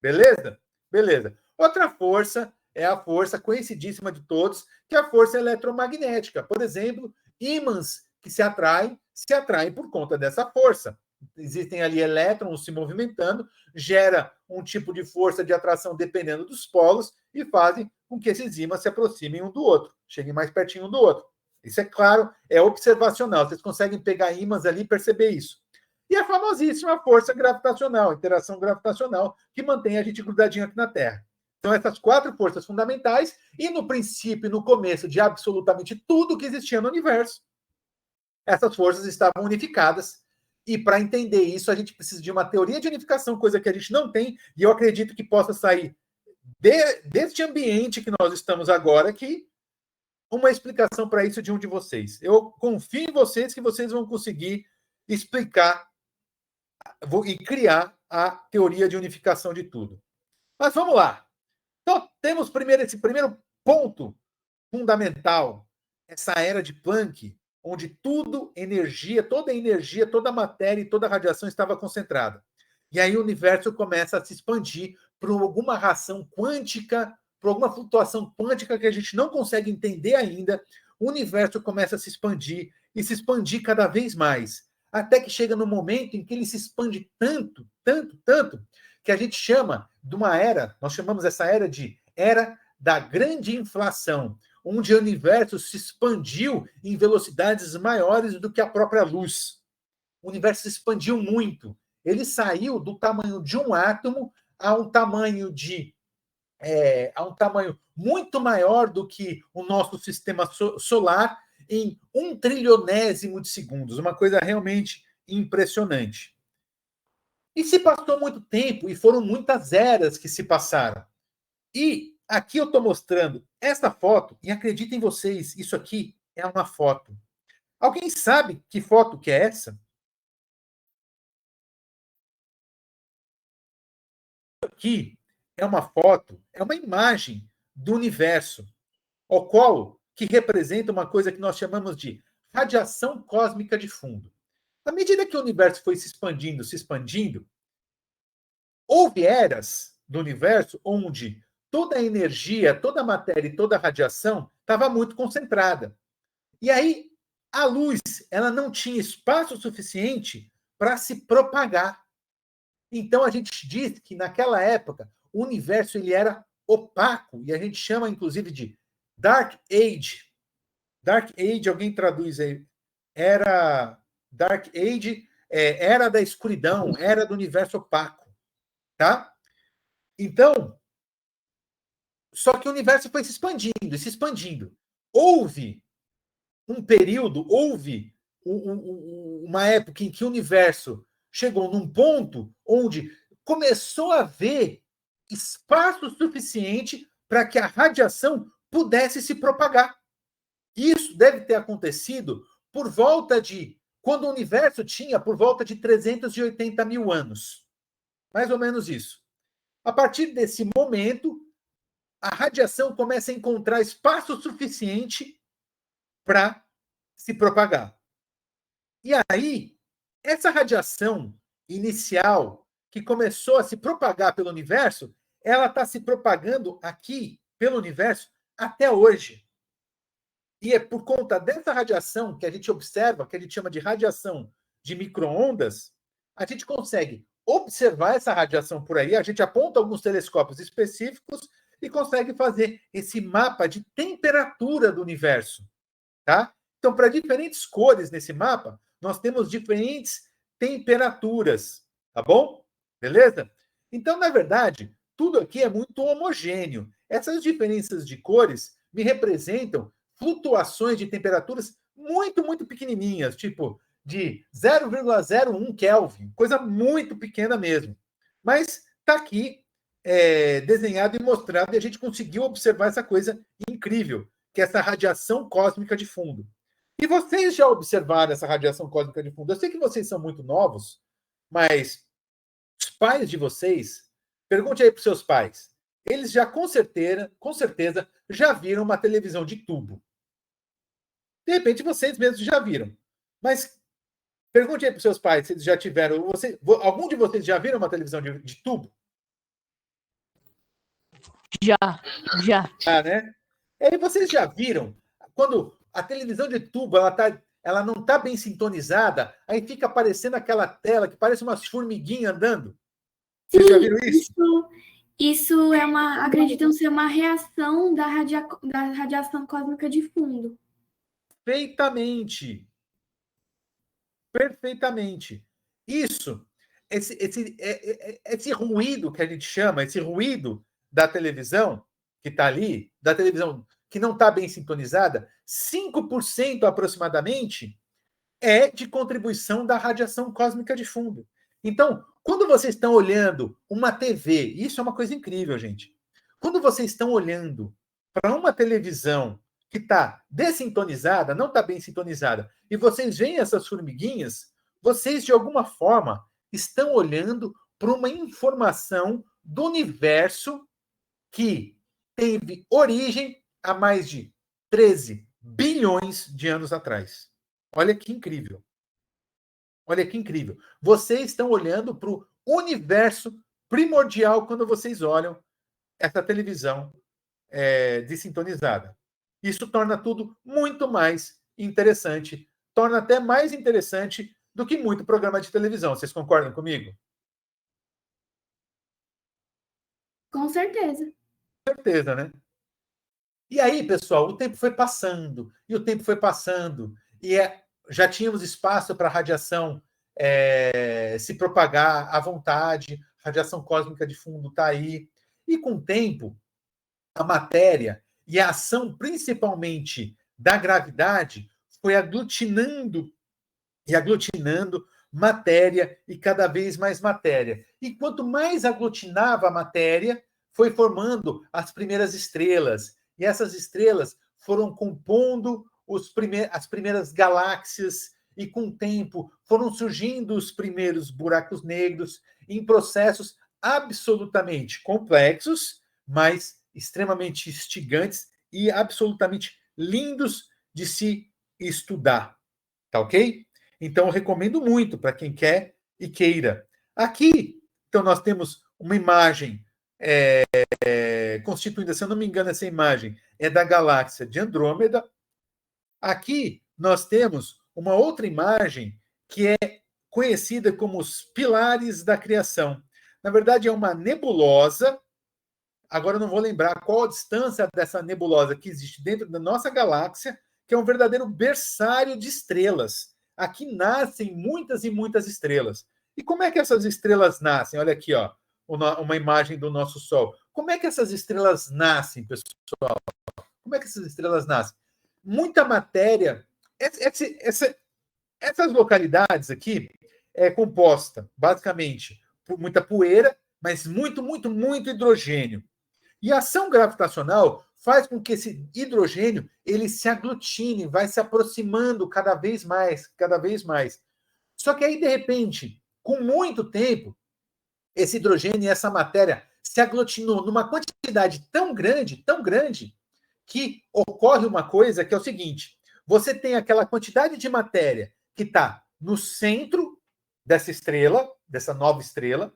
Beleza? Beleza. Outra força é a força conhecidíssima de todos, que é a força eletromagnética. Por exemplo, ímãs que se atraem por conta dessa força. Existem ali elétrons se movimentando, gera um tipo de força de atração dependendo dos polos e fazem com que esses ímãs se aproximem um do outro, cheguem mais pertinho um do outro. Isso é claro, é observacional. Vocês conseguem pegar ímãs ali e perceber isso. E a famosíssima força gravitacional, interação gravitacional, que mantém a gente grudadinho aqui na Terra. Então, essas 4 forças fundamentais, e no princípio, no começo de absolutamente tudo que existia no universo, essas forças estavam unificadas. E para entender isso, a gente precisa de uma teoria de unificação, coisa que a gente não tem, e eu acredito que possa sair deste ambiente que nós estamos agora aqui, uma explicação para isso de um de vocês. Eu confio em vocês que vocês vão conseguir explicar e criar a teoria de unificação de tudo. Mas vamos lá. Então, temos esse primeiro ponto fundamental, essa era de Planck, onde toda energia, toda matéria e toda radiação estava concentrada. E aí o universo começa a se expandir por alguma ração quântica, por alguma flutuação quântica que a gente não consegue entender ainda. O universo começa a se expandir e se expandir cada vez mais, até que chega no momento em que ele se expande tanto, tanto, tanto, que a gente chama de uma era, nós chamamos essa era de era da grande inflação, onde o universo se expandiu em velocidades maiores do que a própria luz. O universo se expandiu muito. Ele saiu do tamanho de um átomo a um tamanho muito maior do que o nosso sistema solar em 1 trilionésimo de segundos. Uma coisa realmente impressionante. E se passou muito tempo, e foram muitas eras que se passaram. E aqui eu estou mostrando essa foto, e acreditem vocês, isso aqui é uma foto. Alguém sabe que foto que é essa? Aqui é uma foto, é uma imagem do universo, o qual que representa uma coisa que nós chamamos de radiação cósmica de fundo. À medida que o universo foi se expandindo, houve eras do universo onde toda a energia, toda a matéria e toda a radiação estava muito concentrada. E aí, a luz, ela não tinha espaço suficiente para se propagar. Então, a gente diz que, naquela época, o universo ele era opaco, e a gente chama, inclusive, de Dark Age. Dark Age, alguém traduz aí? Dark Age, era da escuridão, era do universo opaco. Tá? Então, Só que o universo foi se expandindo e se expandindo. Houve um período, uma época em que o universo chegou num ponto onde começou a haver espaço suficiente para que a radiação pudesse se propagar. Isso deve ter acontecido por volta de... Quando o universo tinha por volta de 380 mil anos. Mais ou menos isso. A partir desse momento, a radiação começa a encontrar espaço suficiente para se propagar. E aí, essa radiação inicial, que começou a se propagar pelo universo, ela está se propagando aqui, pelo universo, até hoje. E é por conta dessa radiação que a gente observa, que a gente chama de radiação de micro-ondas, a gente consegue observar essa radiação por aí, a gente aponta alguns telescópios específicos e consegue fazer esse mapa de temperatura do universo. Tá? Então, para diferentes cores nesse mapa, nós temos diferentes temperaturas. Tá bom? Beleza? Então, na verdade, tudo aqui é muito homogêneo. Essas diferenças de cores me representam flutuações de temperaturas muito, muito pequenininhas, tipo de 0,01 Kelvin, coisa muito pequena mesmo. Mas está aqui desenhado e mostrado, e a gente conseguiu observar essa coisa incrível, que é essa radiação cósmica de fundo. E vocês já observaram essa radiação cósmica de fundo? Eu sei que vocês são muito novos, mas os pais de vocês, pergunte aí para os seus pais, eles já com certeza já viram uma televisão de tubo. De repente vocês mesmos já viram. Mas pergunte aí para os seus pais se eles já tiveram. Algum de vocês já viram uma televisão de tubo? Já. Ah, né? E aí vocês já viram quando a televisão de tubo ela não está bem sintonizada, aí fica aparecendo aquela tela que parece umas formiguinhas andando? Vocês já viram isso? Isso é acreditam ser uma reação da radiação cósmica de fundo. Perfeitamente. Isso, esse ruído que a gente chama, esse ruído da televisão que está ali, da televisão que não está bem sintonizada, 5% aproximadamente é de contribuição da radiação cósmica de fundo. Então, quando vocês estão olhando uma TV, isso é uma coisa incrível, gente. Quando vocês estão olhando para uma televisão que está dessintonizada, não está bem sintonizada, e vocês veem essas formiguinhas, vocês, de alguma forma, estão olhando para uma informação do universo que teve origem há mais de 13 bilhões de anos atrás. Olha que incrível. Olha que incrível. Vocês estão olhando para o universo primordial quando vocês olham essa televisão desintonizada. Isso torna tudo muito mais interessante. Torna até mais interessante do que muito programa de televisão. Vocês concordam comigo? Com certeza. Com certeza, né? E aí, pessoal, o tempo foi passando, e já tínhamos espaço para a radiação se propagar à vontade, a radiação cósmica de fundo está aí. E com o tempo, a matéria e a ação, principalmente da gravidade, foi aglutinando matéria e cada vez mais matéria. E quanto mais aglutinava a matéria, foi formando as primeiras estrelas. E essas estrelas foram compondo as primeiras galáxias, e com o tempo foram surgindo os primeiros buracos negros em processos absolutamente complexos, mas extremamente instigantes e absolutamente lindos de se estudar. Tá ok? Então, eu recomendo muito para quem quer e queira. Aqui, então, nós temos uma imagem constituída, se eu não me engano, essa imagem é da galáxia de Andrômeda. Aqui, nós temos uma outra imagem que é conhecida como os pilares da criação. Na verdade, é uma nebulosa. Agora, eu não vou lembrar qual a distância dessa nebulosa que existe dentro da nossa galáxia, que é um verdadeiro berçário de estrelas. Aqui nascem muitas e muitas estrelas. E como é que essas estrelas nascem? Olha aqui, ó, uma imagem do nosso Sol. como é que essas estrelas nascem, pessoal? Como é que essas estrelas nascem? Muita matéria. Essas localidades aqui é composta, basicamente, por muita poeira, mas muito, muito, muito hidrogênio. E a ação gravitacional faz com que esse hidrogênio ele se aglutine, vai se aproximando cada vez mais, cada vez mais. Só que aí, de repente, com muito tempo, esse hidrogênio e essa matéria se aglutinou numa quantidade tão grande, que ocorre uma coisa que é o seguinte: você tem aquela quantidade de matéria que está no centro dessa estrela, dessa nova estrela,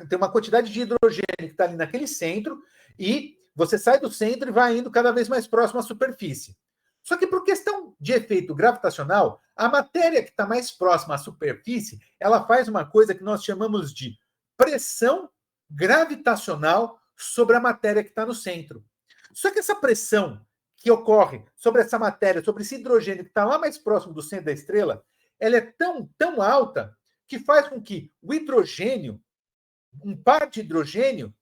tem uma quantidade de hidrogênio que está ali naquele centro, e você sai do centro e vai indo cada vez mais próximo à superfície. Só que por questão de efeito gravitacional, a matéria que está mais próxima à superfície, ela faz uma coisa que nós chamamos de pressão gravitacional sobre a matéria que está no centro. Só que essa pressão que ocorre sobre essa matéria, sobre esse hidrogênio que está lá mais próximo do centro da estrela, ela é tão alta que faz com que o hidrogênio, um par de hidrogênio,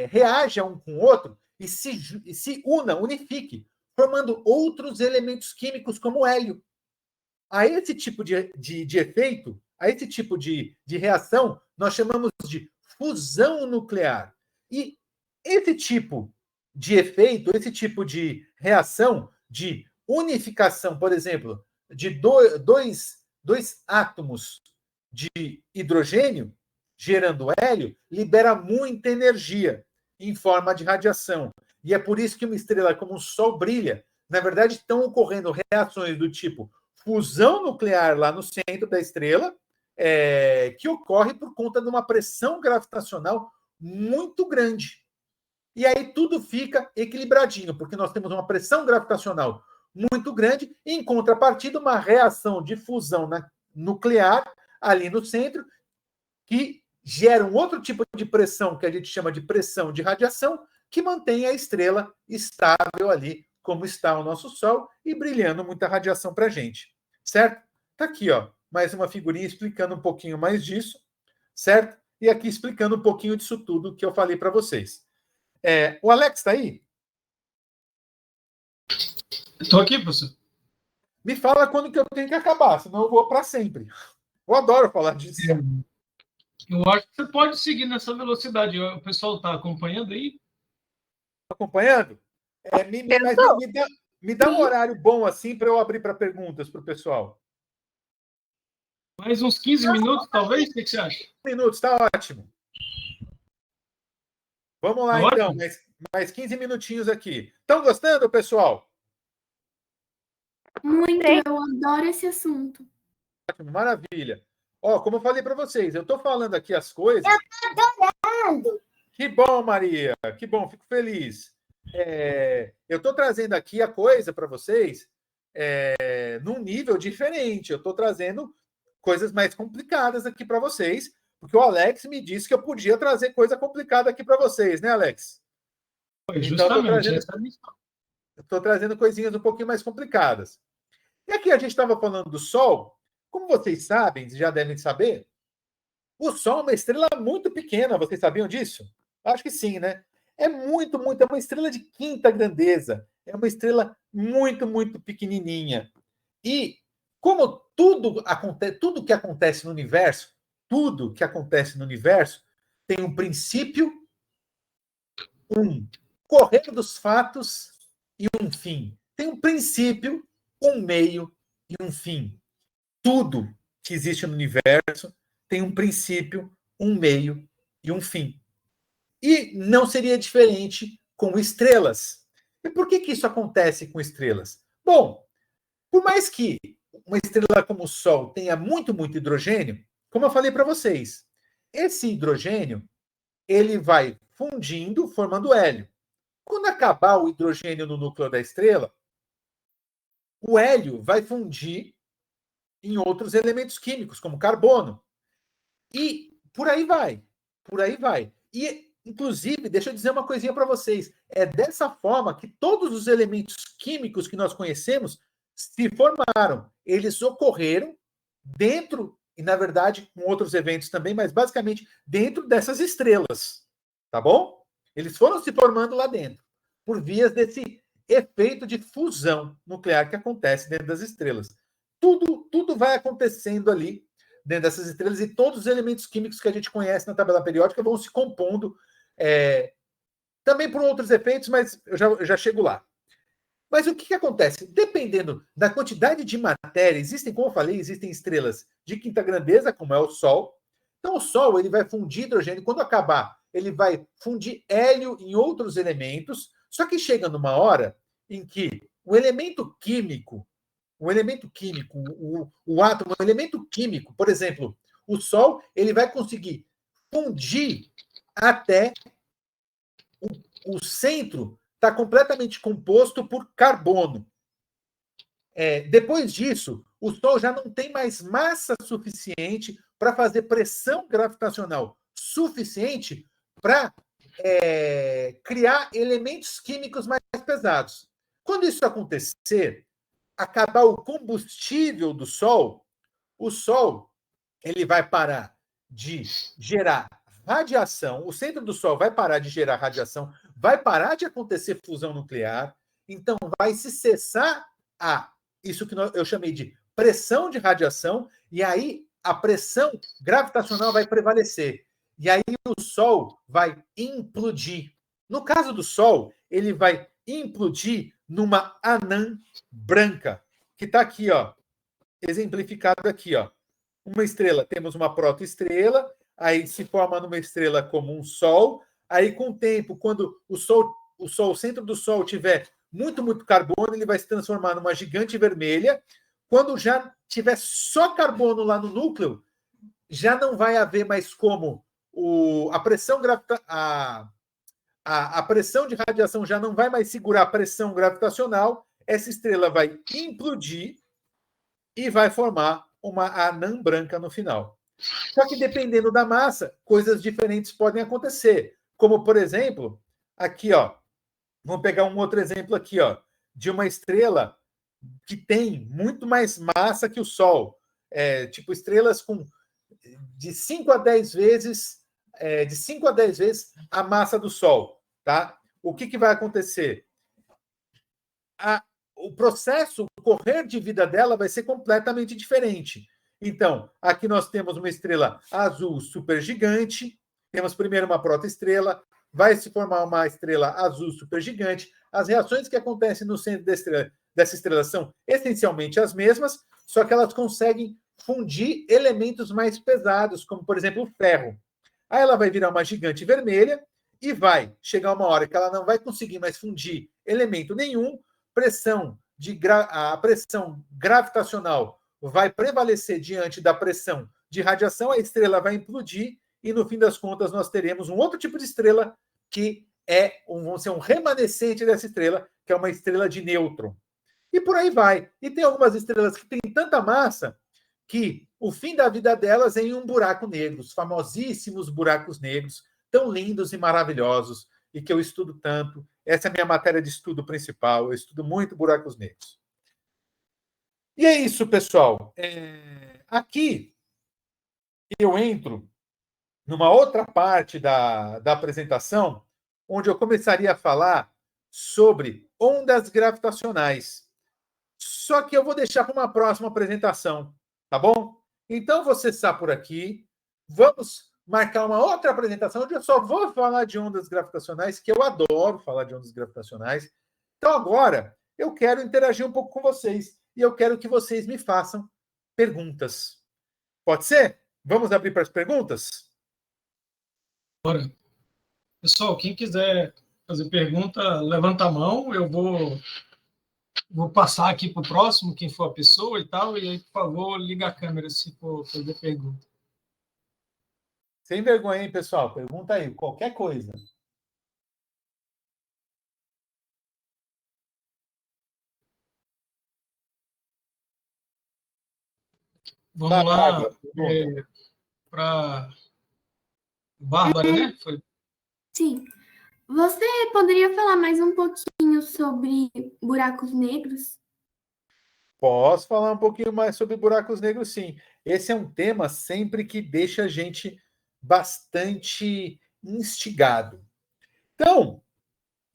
reaja um com o outro e se unifique, formando outros elementos químicos como hélio. A esse tipo de efeito, a esse tipo de reação, nós chamamos de fusão nuclear. E esse tipo de efeito, esse tipo de reação, de unificação, por exemplo, de dois átomos de hidrogênio, gerando hélio, libera muita energia em forma de radiação. E é por isso que uma estrela como o Sol brilha. Na verdade, estão ocorrendo reações do tipo fusão nuclear lá no centro da estrela, que ocorre por conta de uma pressão gravitacional muito grande. E aí tudo fica equilibradinho, porque nós temos uma pressão gravitacional muito grande, e em contrapartida, uma reação de fusão nuclear ali no centro, que gera um outro tipo de pressão, que a gente chama de pressão de radiação, que mantém a estrela estável ali, como está o nosso Sol, e brilhando muita radiação para a gente. Certo? Está aqui, ó, mais uma figurinha explicando um pouquinho mais disso, certo? E aqui explicando um pouquinho disso tudo que eu falei para vocês. O Alex está aí? Estou aqui, professor. Me fala quando que eu tenho que acabar, senão eu vou para sempre. Eu adoro falar disso. Eu acho que você pode seguir nessa velocidade. O pessoal está acompanhando aí? Acompanhando? Me dá um horário bom assim para eu abrir para perguntas para o pessoal. Mais uns 15 minutos, talvez? O que você acha? 15 minutos, está ótimo. Vamos lá, Tá então. Mais 15 minutinhos aqui. Estão gostando, pessoal? Muito, eu adoro esse assunto. Ótimo, maravilha. Ó, como eu falei para vocês, eu estou falando aqui as coisas. Eu tô adorando. Que bom, Maria. Que bom, fico feliz. Eu estou trazendo aqui a coisa para vocês num nível diferente. Eu estou trazendo coisas mais complicadas aqui para vocês, porque o Alex me disse que eu podia trazer coisa complicada aqui para vocês, né, Alex? Justamente. Então, estou trazendo coisinhas um pouquinho mais complicadas. E aqui a gente estava falando do Sol. Como vocês sabem, já devem saber, o Sol é uma estrela muito pequena. Vocês sabiam disso? Acho que sim, né? É uma estrela de quinta grandeza. É uma estrela muito, muito pequenininha. E como tudo que acontece no universo, tem um princípio, um correr dos fatos e um fim. Tem um princípio, um meio e um fim. Tudo que existe no universo tem um princípio, um meio e um fim. E não seria diferente com estrelas. E por que isso acontece com estrelas? Bom, por mais que uma estrela como o Sol tenha muito, muito hidrogênio, como eu falei para vocês, esse hidrogênio ele vai fundindo, formando hélio. Quando acabar o hidrogênio no núcleo da estrela, o hélio vai fundir em outros elementos químicos, como carbono. E por aí vai. E, inclusive, deixa eu dizer uma coisinha para vocês. É dessa forma que todos os elementos químicos que nós conhecemos se formaram. Eles ocorreram dentro, e na verdade com outros eventos também, mas basicamente dentro dessas estrelas. Tá bom? Eles foram se formando lá dentro, por vias desse efeito de fusão nuclear que acontece dentro das estrelas. Tudo vai acontecendo ali dentro dessas estrelas e todos os elementos químicos que a gente conhece na tabela periódica vão se compondo também por outros efeitos, mas eu já chego lá. Mas o que acontece? Dependendo da quantidade de matéria, como eu falei, existem estrelas de quinta grandeza, como é o Sol. Então, o Sol ele vai fundir hidrogênio. Quando acabar, ele vai fundir hélio em outros elementos. Só que chega numa hora em que o elemento químico, o átomo, o elemento químico, por exemplo, o Sol, ele vai conseguir fundir até o centro está completamente composto por carbono. Depois disso, o Sol já não tem mais massa suficiente para fazer pressão gravitacional suficiente para criar elementos químicos mais pesados. Quando isso acontecer, acabar o combustível do Sol, o Sol ele vai parar de gerar radiação, o centro do Sol vai parar de gerar radiação, vai parar de acontecer fusão nuclear, então vai se cessar isso que eu chamei de pressão de radiação, e aí a pressão gravitacional vai prevalecer. E aí o Sol vai implodir. No caso do Sol, ele vai implodir numa anã branca, que está aqui, ó, exemplificado aqui, ó. Uma estrela, temos uma protoestrela, aí se forma numa estrela como um Sol, aí com o tempo, quando o centro do Sol tiver muito carbono, ele vai se transformar numa gigante vermelha. Quando já tiver só carbono lá no núcleo, já não vai haver mais como a pressão a pressão de radiação já não vai mais segurar a pressão gravitacional, essa estrela vai implodir e vai formar uma anã branca no final. Só que dependendo da massa, coisas diferentes podem acontecer. Como, por exemplo, aqui, ó, vamos pegar um outro exemplo aqui, ó, de uma estrela que tem muito mais massa que o Sol. Tipo estrelas com de 5 a 10 vezes a massa do Sol, tá? O que vai acontecer? O processo, o correr de vida dela vai ser completamente diferente. Então, aqui nós temos uma estrela azul supergigante, temos primeiro uma protoestrela, vai se formar uma estrela azul supergigante. As reações que acontecem no centro dessa estrela são essencialmente as mesmas, só que elas conseguem fundir elementos mais pesados, como, por exemplo, o ferro. Aí ela vai virar uma gigante vermelha e vai chegar uma hora que ela não vai conseguir mais fundir elemento nenhum, a pressão gravitacional vai prevalecer diante da pressão de radiação, a estrela vai implodir e, no fim das contas, nós teremos um outro tipo de estrela que vamos ser um remanescente dessa estrela, que é uma estrela de nêutron. E por aí vai. E tem algumas estrelas que têm tanta massa que o fim da vida delas é em um buraco negro, os famosíssimos buracos negros, tão lindos e maravilhosos, e que eu estudo tanto. Essa é a minha matéria de estudo principal, eu estudo muito buracos negros. E é isso, pessoal. Aqui eu entro numa outra parte da apresentação, onde eu começaria a falar sobre ondas gravitacionais. Só que eu vou deixar para uma próxima apresentação, tá bom? Então, você está por aqui. Vamos marcar uma outra apresentação, onde eu só vou falar de ondas gravitacionais, que eu adoro falar de ondas gravitacionais. Então, agora, eu quero interagir um pouco com vocês. E eu quero que vocês me façam perguntas. Pode ser? Vamos abrir para as perguntas? Bora. Pessoal, quem quiser fazer pergunta, levanta a mão. Eu vou passar aqui para o próximo, quem for a pessoa e tal. E aí, por favor, liga a câmera se for fazer pergunta. Sem vergonha, hein, pessoal? Pergunta aí, qualquer coisa. Vamos lá para Bárbara, né? Sim. Você poderia falar mais um pouquinho sobre buracos negros? Posso falar um pouquinho mais sobre buracos negros, sim. Esse é um tema sempre que deixa a gente bastante instigado. Então,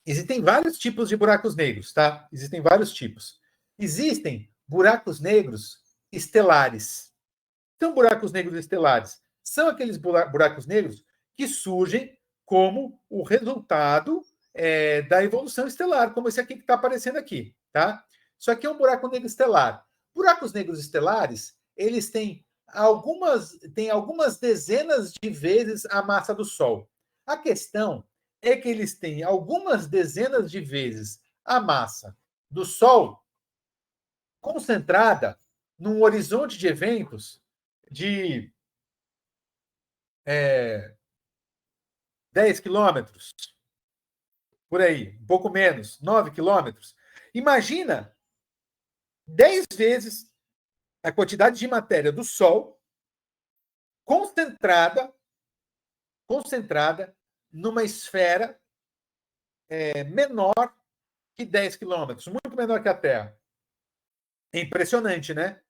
existem vários tipos de buracos negros, tá? Existem vários tipos. Existem buracos negros estelares. São buracos negros estelares. São aqueles buracos negros que surgem como o resultado da evolução estelar, como esse aqui que está aparecendo aqui, tá? Isso aqui é um buraco negro estelar. Buracos negros estelares, eles têm algumas dezenas de vezes a massa do Sol. A questão é que eles têm algumas dezenas de vezes a massa do Sol concentrada num horizonte de eventos de 10 quilômetros, por aí, um pouco menos, 9 quilômetros. Imagina 10 vezes a quantidade de matéria do Sol concentrada numa esfera menor que 10 quilômetros, muito menor que a Terra. É impressionante, né?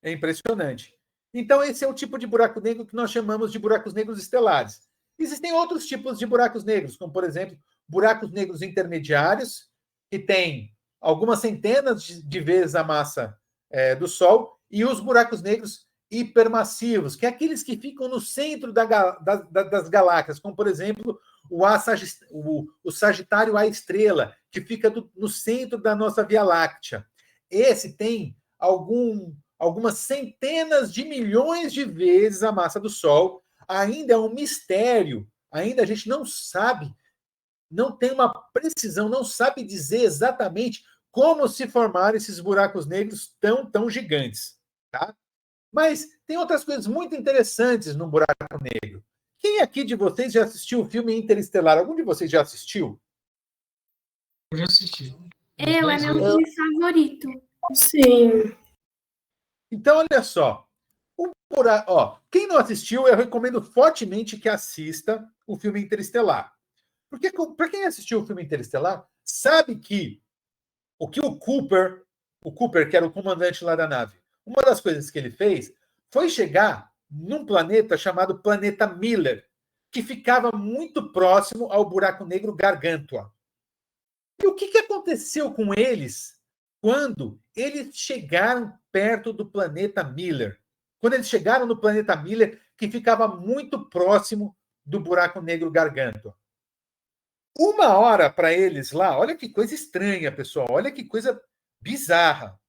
É impressionante. Então, esse é o tipo de buraco negro que nós chamamos de buracos negros estelares. Existem outros tipos de buracos negros, como, por exemplo, buracos negros intermediários, que têm algumas centenas de vezes a massa do Sol, e os buracos negros hipermassivos, que é aqueles que ficam no centro das galáxias, como, por exemplo, o Sagitário A estrela, que fica no centro da nossa Via Láctea. Esse tem algumas centenas de milhões de vezes a massa do Sol. Ainda é um mistério, ainda a gente não sabe, não tem uma precisão, não sabe dizer exatamente como se formaram esses buracos negros tão gigantes, tá? Mas tem outras coisas muito interessantes no buraco negro. Quem aqui de vocês já assistiu o filme Interestelar? Algum de vocês já assistiu? Eu já assisti. É meu filme favorito. Sim. Então, olha só. Quem não assistiu, eu recomendo fortemente que assista o filme Interestelar. Porque, para quem assistiu o filme Interestelar, sabe que o Cooper, que era o comandante lá da nave, uma das coisas que ele fez foi chegar num planeta chamado Planeta Miller, que ficava muito próximo ao buraco negro Gargantua. E o que aconteceu com eles quando eles chegaram perto do planeta Miller? Quando eles chegaram no planeta Miller, que ficava muito próximo do buraco negro Gargantua. 1 hora para eles lá, olha que coisa estranha, pessoal, olha que coisa bizarra.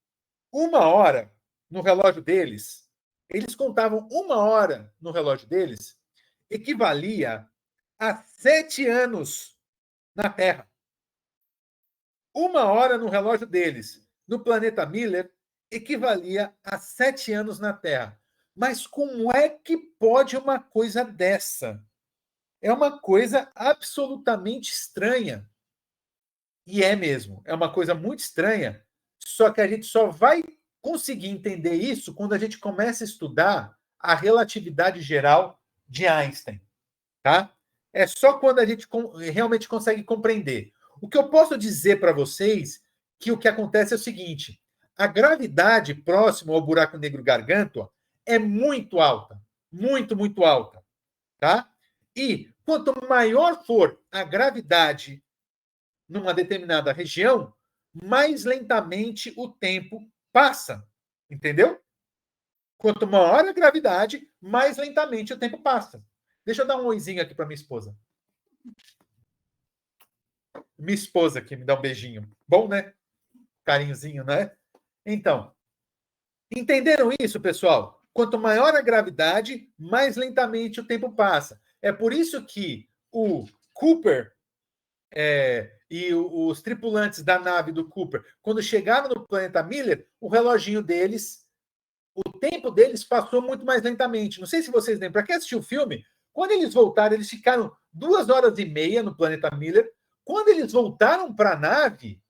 1 hora no relógio deles, eles contavam 1 hora no relógio deles, equivalia a 7 anos na Terra. 1 hora no relógio deles, no planeta Miller, equivalia a 7 anos na Terra. Mas como é que pode uma coisa dessa? É uma coisa absolutamente estranha. E é mesmo, é uma coisa muito estranha, só que a gente só vai conseguir entender isso quando a gente começa a estudar a relatividade geral de Einstein, tá? É só quando a gente realmente consegue compreender. O que eu posso dizer para vocês que o que acontece é o seguinte: a gravidade próxima ao buraco negro Gargantua é muito alta, muito alta, tá? E quanto maior for a gravidade numa determinada região, mais lentamente o tempo passa, entendeu? Quanto maior a gravidade, mais lentamente o tempo passa. Deixa eu dar um oizinho aqui para minha esposa. Minha esposa aqui me dá um beijinho. Bom, né? Carinhozinho, né? Então, entenderam isso, pessoal? Quanto maior a gravidade, mais lentamente o tempo passa. É por isso que o Cooper e os tripulantes da nave do Cooper, quando chegaram no planeta Miller, o reloginho deles, o tempo deles passou muito mais lentamente. Não sei se vocês lembram. Para quem assistiu o filme, quando eles voltaram, eles ficaram 2 horas e meia no planeta Miller. Quando eles voltaram para a nave,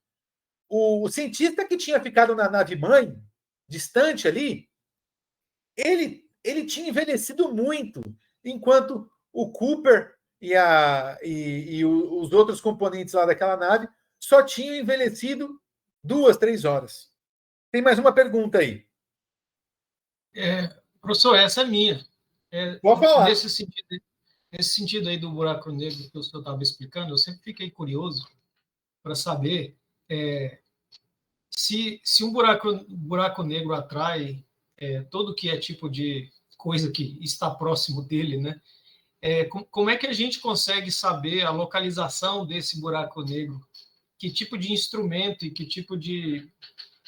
o cientista que tinha ficado na nave-mãe, distante ali, ele tinha envelhecido muito, enquanto o Cooper e os outros componentes lá daquela nave só tinham envelhecido 2-3 horas. Tem mais uma pergunta aí. Professor, essa é minha. Vou falar. Nesse sentido, nesse sentido aí do buraco negro que o senhor estava explicando, eu sempre fiquei curioso para saber se um buraco negro atrai todo que é tipo de coisa que está próximo dele, né? Como é que a gente consegue saber a localização desse buraco negro? Que tipo de instrumento e que tipo de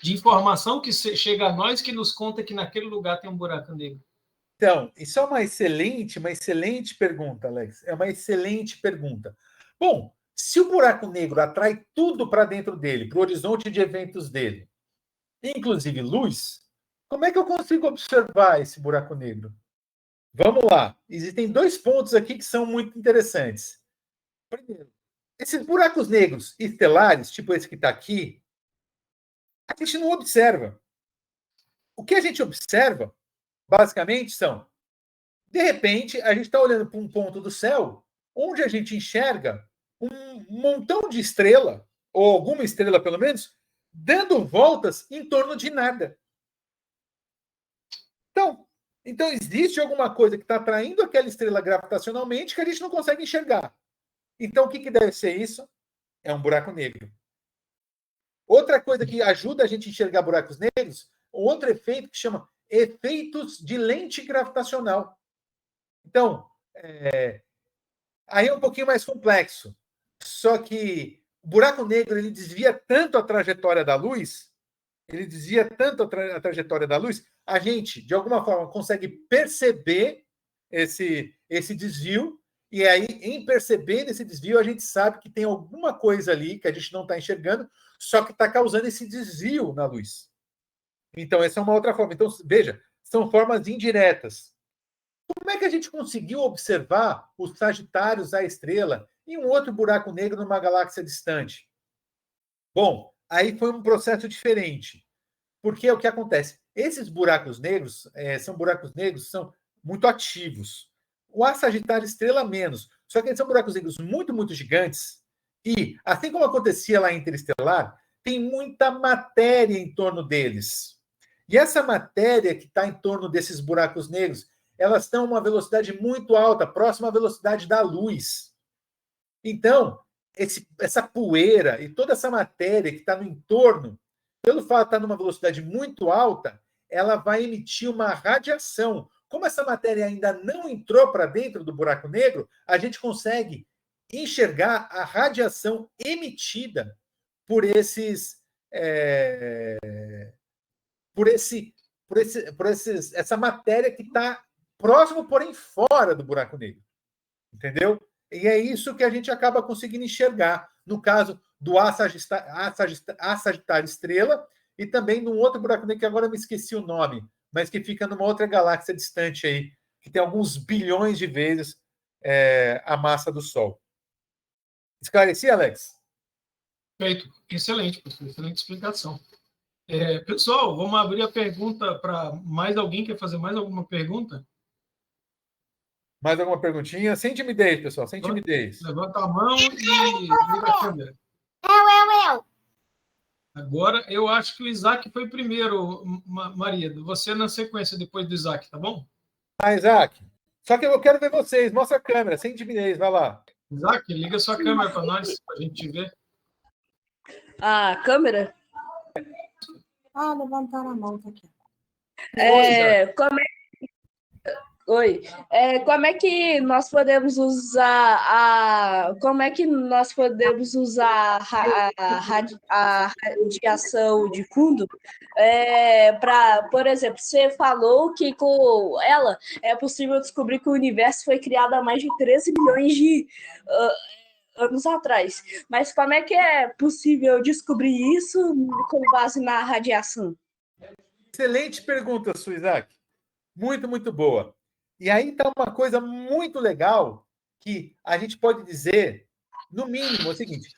informação que chega a nós que nos conta que naquele lugar tem um buraco negro? Então, isso é uma excelente pergunta, Alex. É uma excelente pergunta. Bom, se o buraco negro atrai tudo para dentro dele, para o horizonte de eventos dele, inclusive luz, como é que eu consigo observar esse buraco negro? Vamos lá. Existem 2 pontos aqui que são muito interessantes. Primeiro, esses buracos negros estelares, tipo esse que está aqui, a gente não observa. O que a gente observa, basicamente, são... De repente, a gente está olhando para um ponto do céu onde a gente enxerga um montão de estrela, ou alguma estrela, pelo menos, dando voltas em torno de nada. Então existe alguma coisa que está atraindo aquela estrela gravitacionalmente que a gente não consegue enxergar. Então, o que deve ser isso? É um buraco negro. Outra coisa que ajuda a gente a enxergar buracos negros, outro efeito que chama efeitos de lente gravitacional. Então, aí é um pouquinho mais complexo. Só que o buraco negro ele desvia tanto a trajetória da luz, a gente, de alguma forma, consegue perceber esse desvio, e aí, em percebendo esse desvio, a gente sabe que tem alguma coisa ali que a gente não está enxergando, só que está causando esse desvio na luz. Então, essa é uma outra forma. Então, veja, são formas indiretas. Como é que a gente conseguiu observar os Sagitários, a estrela, e um outro buraco negro numa galáxia distante? Bom, aí foi um processo diferente. Porque o que acontece? Esses buracos negros são muito ativos. O A Sagitário estrela menos. Só que eles são buracos negros muito, muito gigantes. E, assim como acontecia lá em Interestelar, tem muita matéria em torno deles. E essa matéria que está em torno desses buracos negros, elas estão a uma velocidade muito alta, próxima à velocidade da luz. Então, essa poeira e toda essa matéria que está no entorno, pelo fato de estar numa velocidade muito alta, ela vai emitir uma radiação. Como essa matéria ainda não entrou para dentro do buraco negro, a gente consegue enxergar a radiação emitida por essa matéria que está próximo, porém fora do buraco negro. Entendeu? E é isso que a gente acaba conseguindo enxergar. No caso do A Sagitário estrela e também num outro buraco negro que agora eu me esqueci o nome, mas que fica numa outra galáxia distante aí, que tem alguns bilhões de vezes a massa do Sol. Esclareci, Alex? Perfeito. Excelente, professor. Excelente explicação. Pessoal, vamos abrir a pergunta para mais alguém. Quer fazer mais alguma pergunta? Mais alguma perguntinha? Sem timidez, pessoal, sem timidez. Levanta a mão e liga a câmera. Eu. Agora, eu acho que o Isaac foi primeiro, Maria. Você na sequência depois do Isaac, tá bom? Isaac. Só que eu quero ver vocês. Mostra a câmera, sem timidez. Vai lá. Isaac, liga sua câmera para nós, para a gente te ver. A câmera? Levantaram a mão, tá aqui. Oi. Como é que nós podemos usar a radiação de fundo para, por exemplo, você falou que com ela é possível descobrir que o universo foi criado há mais de 13 milhões de anos atrás. Mas como é que é possível descobrir isso com base na radiação? Excelente pergunta, sua Isaac. Muito, muito boa. E aí está uma coisa muito legal que a gente pode dizer, no mínimo, é o seguinte: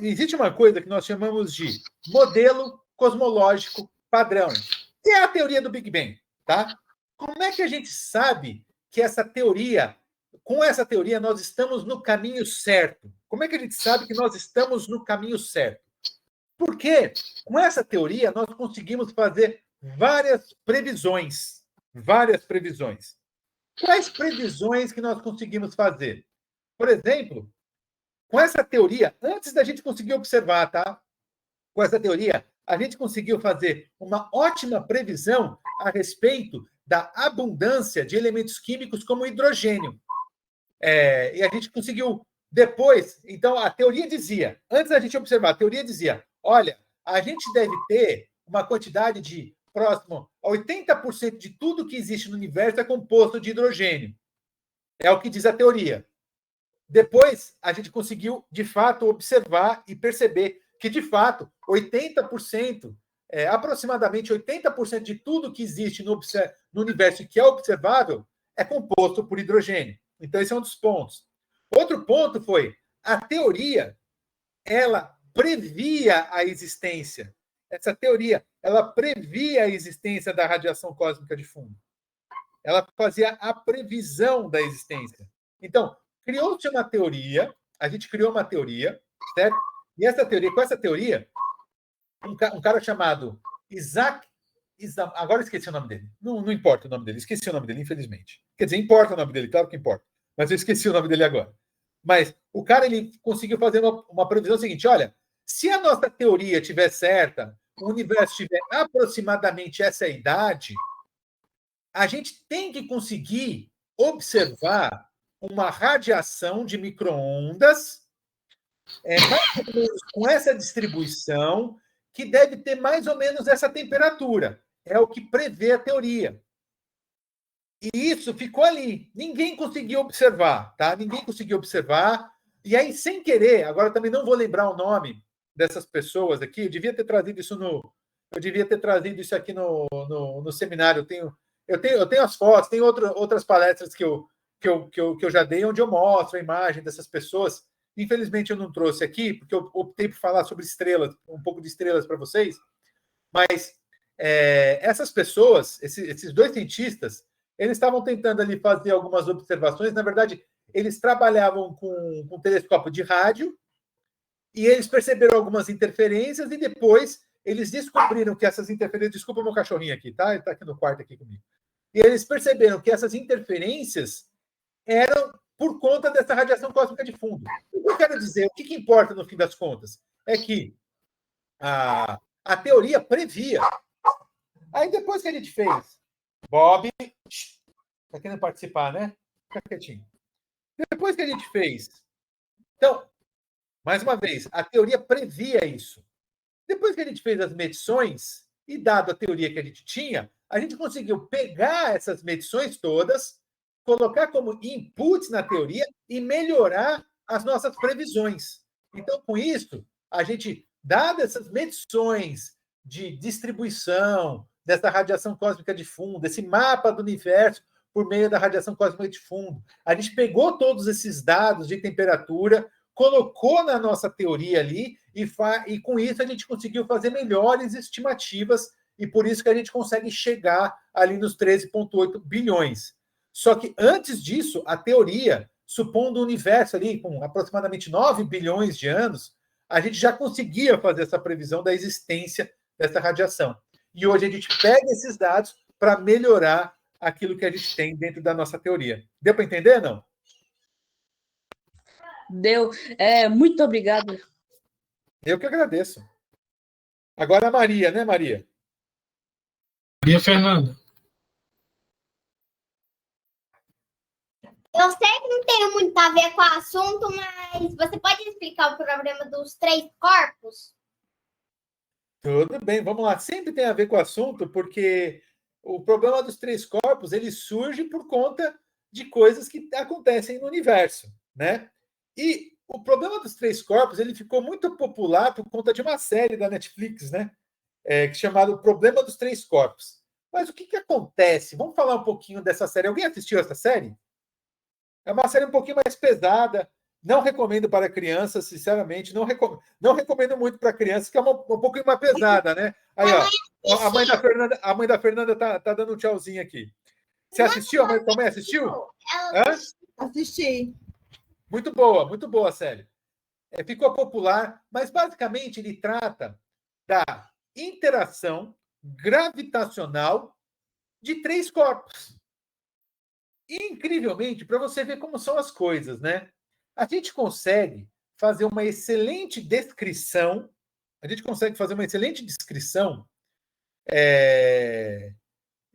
existe uma coisa que nós chamamos de modelo cosmológico padrão, que é a teoria do Big Bang, tá? Como é que a gente sabe que com essa teoria, nós estamos no caminho certo? Como é que a gente sabe que nós estamos no caminho certo? Porque com essa teoria nós conseguimos fazer várias previsões. Quais previsões que nós conseguimos fazer? Por exemplo, com essa teoria, antes da gente conseguir observar, tá? Com essa teoria, a gente conseguiu fazer uma ótima previsão a respeito da abundância de elementos químicos como hidrogênio. E a gente conseguiu depois, então a teoria dizia, antes da gente observar, a teoria dizia, olha, a gente deve ter uma quantidade de próximo a 80% de tudo que existe no universo é composto de hidrogênio. É o que diz a teoria. Depois, a gente conseguiu, de fato, observar e perceber que, de fato, 80%, aproximadamente 80% de tudo que existe no universo que é observável é composto por hidrogênio. Então, esse é um dos pontos. Outro ponto foi, a teoria, ela previa a existência. Essa teoria, ela previa a existência da radiação cósmica de fundo. Ela fazia a previsão da existência. Então, criou-se uma teoria, a gente criou uma teoria, certo? E essa teoria, com essa teoria, um cara chamado Isaac, agora eu esqueci o nome dele. Não importa o nome dele, esqueci o nome dele, infelizmente. Quer dizer, importa o nome dele, claro que importa. Mas eu esqueci o nome dele agora. Mas o cara, ele conseguiu fazer uma previsão seguinte, olha, se a nossa teoria estiver certa, o universo tiver aproximadamente essa idade, a gente tem que conseguir observar uma radiação de micro-ondas mais ou menos com essa distribuição que deve ter mais ou menos essa temperatura. É o que prevê a teoria. E isso ficou ali. Ninguém conseguiu observar, tá? Ninguém conseguiu observar. E aí, sem querer, agora também não vou lembrar o nome dessas pessoas aqui. Eu devia ter trazido isso aqui no seminário. Eu tenho as fotos, tem outras palestras que eu já dei, onde eu mostro a imagem dessas pessoas. Infelizmente, eu não trouxe aqui, porque eu optei por falar sobre estrelas, um pouco de estrelas para vocês. Mas essas pessoas, esses dois cientistas, eles estavam tentando ali fazer algumas observações. Na verdade, eles trabalhavam com telescópio de rádio e eles perceberam algumas interferências e depois eles descobriram que essas interferências... Desculpa meu cachorrinho aqui, tá? Ele está aqui no quarto aqui comigo. E eles perceberam que essas interferências eram por conta dessa radiação cósmica de fundo. O que eu quero dizer, o que importa no fim das contas, é que a teoria previa. Aí depois que a gente fez, Bob, está querendo participar, né? Fica quietinho. Depois que a gente fez, então, mais uma vez, a teoria previa isso. Depois que a gente fez as medições, e dado a teoria que a gente tinha, a gente conseguiu pegar essas medições todas, colocar como inputs na teoria e melhorar as nossas previsões. Então, com isso, a gente, dadas essas medições de distribuição dessa radiação cósmica de fundo, esse mapa do universo por meio da radiação cósmica de fundo, a gente pegou todos esses dados de temperatura, colocou na nossa teoria ali e com isso a gente conseguiu fazer melhores estimativas e por isso que a gente consegue chegar ali nos 13,8 bilhões. Só que antes disso, a teoria, supondo o universo ali com aproximadamente 9 bilhões de anos, a gente já conseguia fazer essa previsão da existência dessa radiação. E hoje a gente pega esses dados para melhorar aquilo que a gente tem dentro da nossa teoria. Deu para entender, não? Deu. Muito obrigado. Eu que agradeço. Agora a Maria, né, Maria? Maria Fernanda. Eu sei que não tem muito a ver com o assunto, mas você pode explicar o problema dos 3 corpos? Tudo bem, vamos lá. Sempre tem a ver com o assunto, porque o problema dos 3 corpos ele surge por conta de coisas que acontecem no universo, né? E o problema dos 3 corpos ele ficou muito popular por conta de uma série da Netflix, né? Chamada O Problema dos 3 Corpos. Mas o que acontece? Vamos falar um pouquinho dessa série. Alguém assistiu essa série? É uma série um pouquinho mais pesada. Não recomendo para crianças, sinceramente. Não recomendo muito para crianças, que é um pouquinho mais pesada, né? Aí, ó, a mãe da Fernanda tá dando um tchauzinho aqui. Você assistiu? A tua mãe assistiu? Assisti. Muito boa a série. Ficou popular, mas basicamente ele trata da interação gravitacional de 3 corpos. incrivelmente, para você ver como são as coisas, né? A gente consegue fazer uma excelente descrição,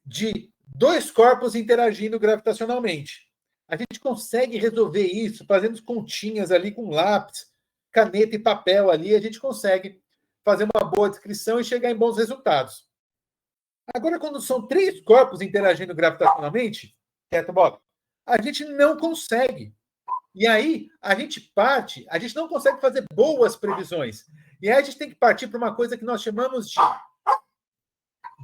de dois corpos interagindo gravitacionalmente. A gente consegue resolver isso fazendo continhas ali com lápis, caneta e papel ali, a gente consegue fazer uma boa descrição e chegar em bons resultados. Agora, quando são três corpos interagindo gravitacionalmente, certo, Bob? A gente não consegue. E aí, a gente não consegue fazer boas previsões. E aí a gente tem que partir para uma coisa que nós chamamos de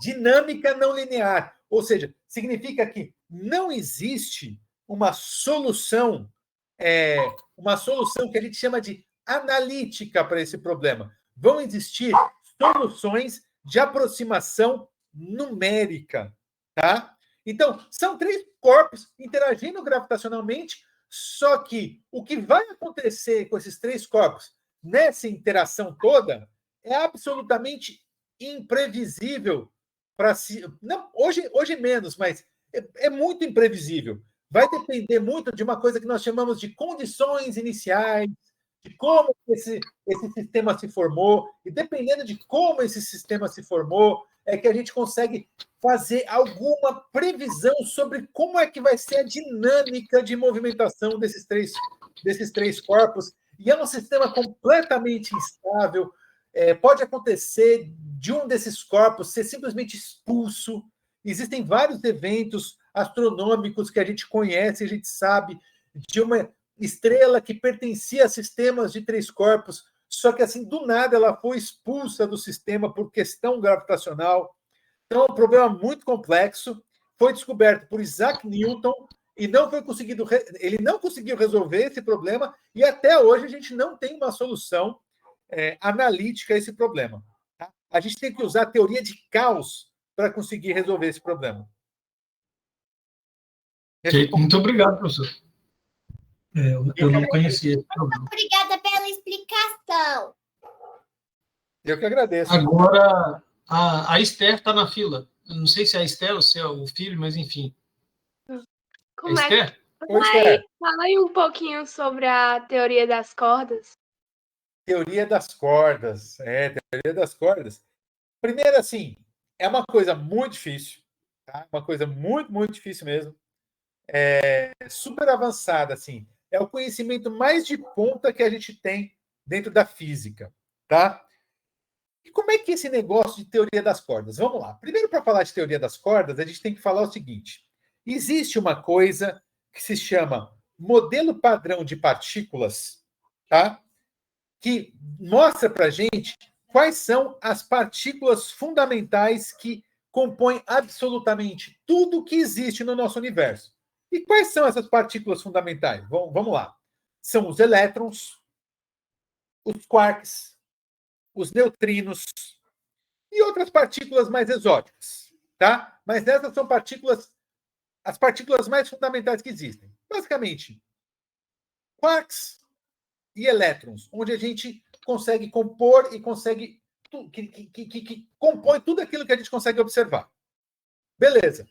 dinâmica não linear. Ou seja, significa que não existe uma solução que a gente chama de analítica para esse problema. Vão existir soluções de aproximação numérica, tá? Então, são três corpos interagindo gravitacionalmente, só que o que vai acontecer com esses três corpos nessa interação toda é absolutamente imprevisível para si. Não, hoje menos, mas é muito imprevisível. Vai depender muito de uma coisa que nós chamamos de condições iniciais, de como esse sistema se formou, e dependendo de como esse sistema se formou, é que a gente consegue fazer alguma previsão sobre como é que vai ser a dinâmica de movimentação desses três corpos. E é um sistema completamente instável. Pode acontecer de um desses corpos ser simplesmente expulso. Existem vários eventos astronômicos que a gente conhece, a gente sabe, de uma estrela que pertencia a sistemas de três corpos, só que assim, do nada, ela foi expulsa do sistema por questão gravitacional. Então, é um problema muito complexo. Foi descoberto por Isaac Newton e ele não conseguiu resolver esse problema, e até hoje a gente não tem uma solução analítica a esse problema. Tá? A gente tem que usar a teoria de caos para conseguir resolver esse problema. Muito obrigado, professor. Eu não conhecia esse problema. Obrigada pela explicação. Eu que agradeço. Agora, a Esther está na fila. Eu não sei se é a Esther ou se é o filho, mas enfim. Como é Esther? Oi, Esther. Fala aí um pouquinho sobre a teoria das cordas. Teoria das cordas. Teoria das cordas. Primeiro, assim, é uma coisa muito difícil. Tá? Uma coisa muito, muito difícil mesmo. Super avançada, assim. É o conhecimento mais de ponta que a gente tem dentro da física, tá? E como é que é esse negócio de teoria das cordas? Vamos lá. Primeiro, para falar de teoria das cordas, a gente tem que falar o seguinte. Existe uma coisa que se chama modelo padrão de partículas, tá? Que mostra para a gente quais são as partículas fundamentais que compõem absolutamente tudo que existe no nosso universo. E quais são essas partículas fundamentais? Vamos lá. São os elétrons, os quarks, os neutrinos e outras partículas mais exóticas, tá? Mas essas são as partículas mais fundamentais que existem. Basicamente, quarks e elétrons, onde a gente consegue compor e consegue que compõe tudo aquilo que a gente consegue observar. Beleza.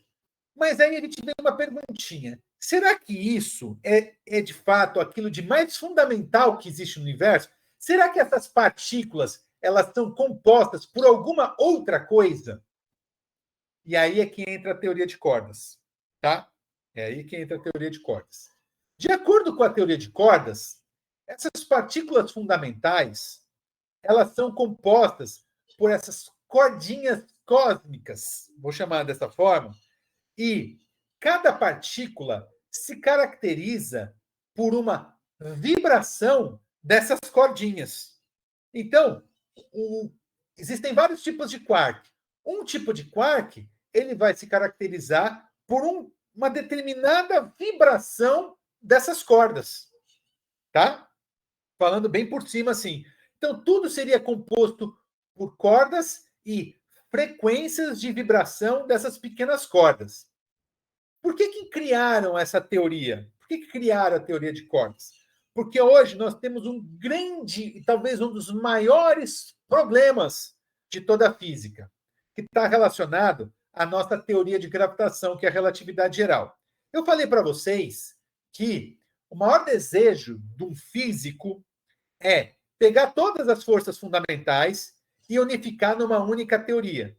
Mas aí a gente tem uma perguntinha. Será que isso é de fato aquilo de mais fundamental que existe no universo? Será que essas partículas elas são compostas por alguma outra coisa? E aí é que entra a teoria de cordas, tá? É aí que entra a teoria de cordas. De acordo com a teoria de cordas, essas partículas fundamentais, elas são compostas por essas cordinhas cósmicas, vou chamar dessa forma, e cada partícula se caracteriza por uma vibração dessas cordinhas. Então, existem vários tipos de quark. Um tipo de quark, ele vai se caracterizar por uma determinada vibração dessas cordas. Tá? Falando bem por cima, assim. Então, tudo seria composto por cordas e frequências de vibração dessas pequenas cordas. Por que criaram essa teoria? Por que criaram a teoria de cordas? Porque hoje nós temos um grande, talvez um dos maiores problemas de toda a física, que está relacionado à nossa teoria de gravitação, que é a relatividade geral. Eu falei para vocês que o maior desejo de um físico é pegar todas as forças fundamentais e unificar numa única teoria.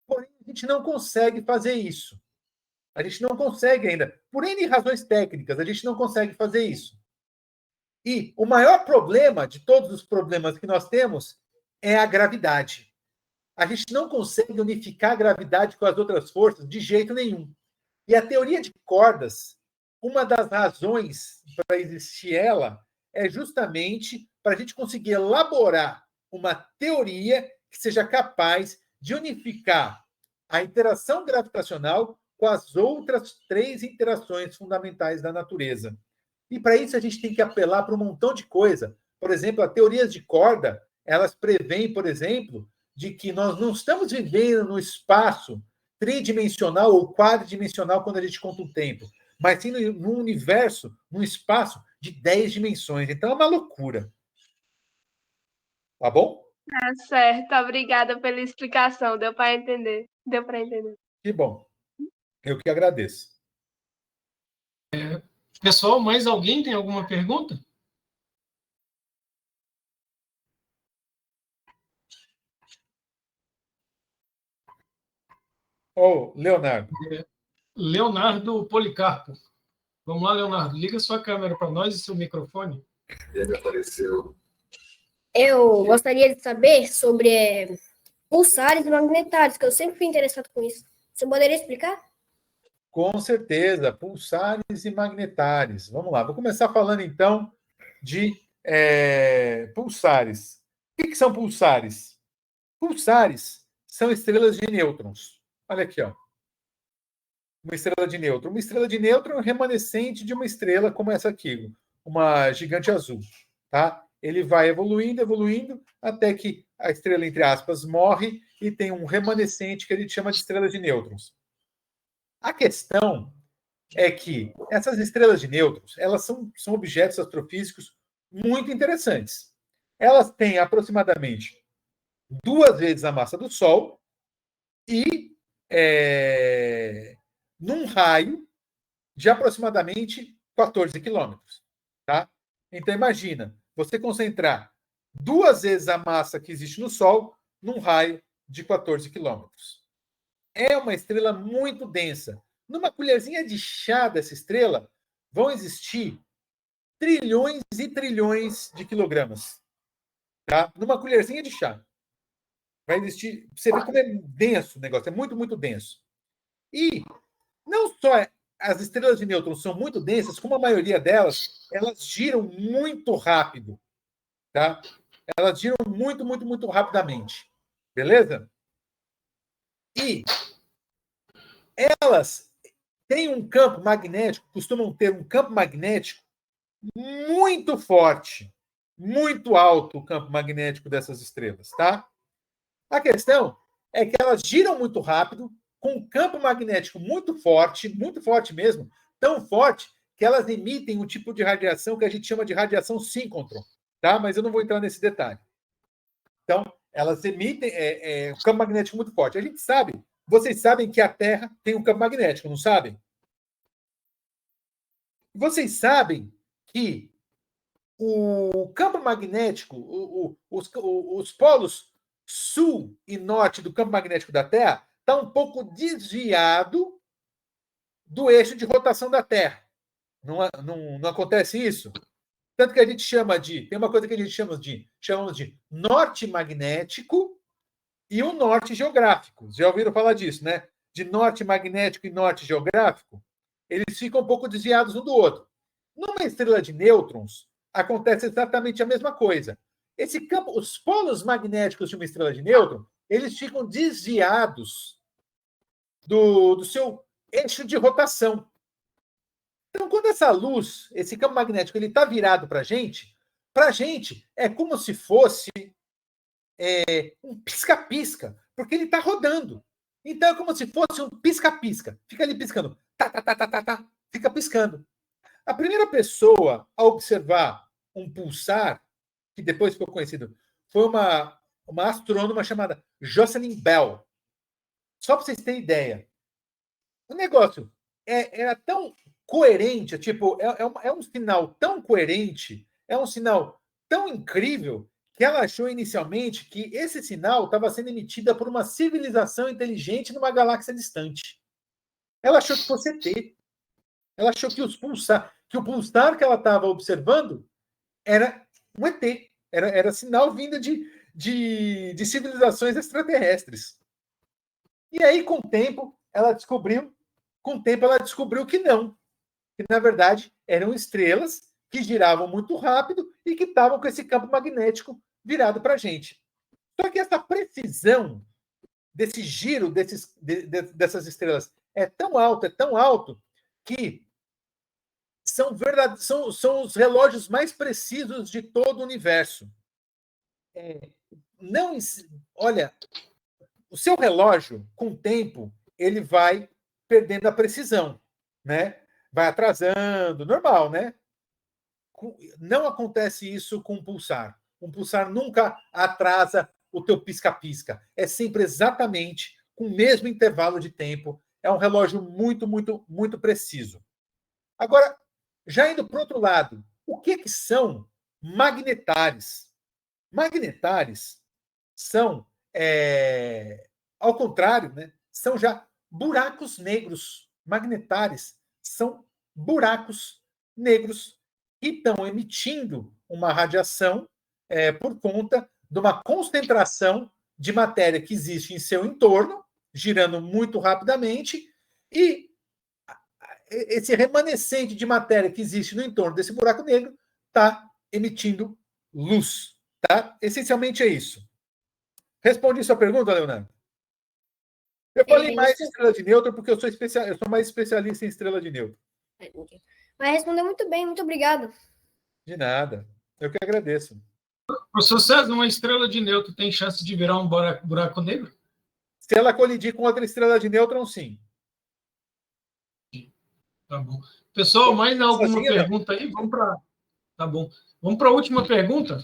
Porém, a gente não consegue fazer isso. A gente não consegue ainda. Por N razões técnicas, a gente não consegue fazer isso. E o maior problema de todos os problemas que nós temos é a gravidade. A gente não consegue unificar a gravidade com as outras forças de jeito nenhum. E a teoria de cordas, uma das razões para existir ela é justamente para a gente conseguir elaborar uma teoria que seja capaz de unificar a interação gravitacional com as outras 3 interações fundamentais da natureza. E para isso a gente tem que apelar para um montão de coisa. Por exemplo, as teorias de corda, elas preveem, por exemplo, de que nós não estamos vivendo no espaço tridimensional ou quadridimensional quando a gente conta o tempo, mas sim num universo, num espaço de 10 dimensões. Então é uma loucura. Tá bom? Tá certo, obrigada pela explicação. Deu para entender. Deu para entender. Que bom. Eu que agradeço. Pessoal, mais alguém tem alguma pergunta? Ô, Leonardo. Leonardo Policarpo. Vamos lá, Leonardo. Liga sua câmera para nós e seu microfone. Ele apareceu. Eu gostaria de saber sobre pulsares e magnetários, que eu sempre fui interessado com isso. Você poderia explicar? Com certeza, pulsares e magnetários. Vamos lá, vou começar falando então de pulsares. O que são pulsares? Pulsares são estrelas de nêutrons. Olha aqui, ó. Uma estrela de nêutron. Uma estrela de nêutron é um remanescente de uma estrela como essa aqui, uma gigante azul. Tá? Ele vai evoluindo, evoluindo, até que a estrela, entre aspas, morre e tem um remanescente que a gente chama de estrela de nêutrons. A questão é que essas estrelas de nêutrons, elas são objetos astrofísicos muito interessantes. Elas têm aproximadamente 2 vezes a massa do Sol e num raio de aproximadamente 14 quilômetros. Tá? Então, imagina, você concentrar 2 vezes a massa que existe no Sol num raio de 14 quilômetros. É uma estrela muito densa. Numa colherzinha de chá dessa estrela, vão existir trilhões e trilhões de quilogramas. Tá? Numa colherzinha de chá. Vai existir... Você vê como é denso o negócio, é muito, muito denso. E não só as estrelas de nêutrons são muito densas, como a maioria delas, elas giram muito rápido. Tá? Elas giram muito, muito, muito rapidamente. Beleza? E elas têm um campo magnético, costumam ter um campo magnético muito forte, muito alto o campo magnético dessas estrelas, tá? A questão é que elas giram muito rápido, com um campo magnético muito forte mesmo, tão forte que elas emitem um tipo de radiação que a gente chama de radiação síncrontron, tá? Mas eu não vou entrar nesse detalhe. Então, elas emitem um campo magnético muito forte. A gente sabe, vocês sabem que a Terra tem um campo magnético, não sabem? Vocês sabem que o campo magnético, os polos sul e norte do campo magnético da Terra está um pouco desviado do eixo de rotação da Terra. Não acontece isso? Tanto que a gente chama de... Tem uma coisa que a gente chamamos de norte magnético e o norte geográfico. Já ouviram falar disso, né? De norte magnético e norte geográfico. Eles ficam um pouco desviados um do outro. Numa estrela de nêutrons, acontece exatamente a mesma coisa. Esse campo, os polos magnéticos de uma estrela de nêutron, eles ficam desviados do seu eixo de rotação. Então, quando essa luz, esse campo magnético, ele está virado para a gente é como se fosse um pisca-pisca, porque ele está rodando. Então, é como se fosse um pisca-pisca. Fica ali piscando. Fica piscando. A primeira pessoa a observar um pulsar, que depois ficou conhecido, foi uma astrônoma chamada Jocelyn Bell. Só para vocês terem ideia. O negócio era tão coerente, tipo, é um sinal tão coerente, é um sinal tão incrível, que ela achou inicialmente que esse sinal estava sendo emitido por uma civilização inteligente numa galáxia distante. Ela achou que fosse ET. Ela achou que o pulsar que ela estava observando era um ET. Era sinal vindo de civilizações extraterrestres. E aí, com o tempo, ela descobriu que não. Que, na verdade, eram estrelas que giravam muito rápido e que estavam com esse campo magnético virado para a gente. Só que essa precisão desse giro dessas estrelas é tão alto, que são os relógios mais precisos de todo o universo. Olha, o seu relógio, com o tempo, ele vai perdendo a precisão, né? Vai atrasando, normal, né? Não acontece isso com um pulsar. Um pulsar nunca atrasa o teu pisca-pisca. É sempre exatamente com o mesmo intervalo de tempo. É um relógio muito, muito, muito preciso. Agora, já indo para o outro lado, o que são magnetares? Magnetares são, ao contrário, né, são já buracos negros. Magnetares são buracos negros que estão emitindo uma radiação por conta de uma concentração de matéria que existe em seu entorno, girando muito rapidamente, e esse remanescente de matéria que existe no entorno desse buraco negro está emitindo luz. Tá? Essencialmente é isso. Respondi sua pergunta, Leonardo? Eu falei mais de estrela de nêutron porque eu sou mais especialista em estrela de nêutron. Mas respondeu muito bem, muito obrigado. De nada. Eu que agradeço. Professor César, uma estrela de nêutron tem chance de virar um buraco negro? Se ela colidir com outra estrela de nêutron, sim. Tá bom. Pessoal, mais alguma pergunta aí? Vamos para. Tá bom. Vamos para a última pergunta.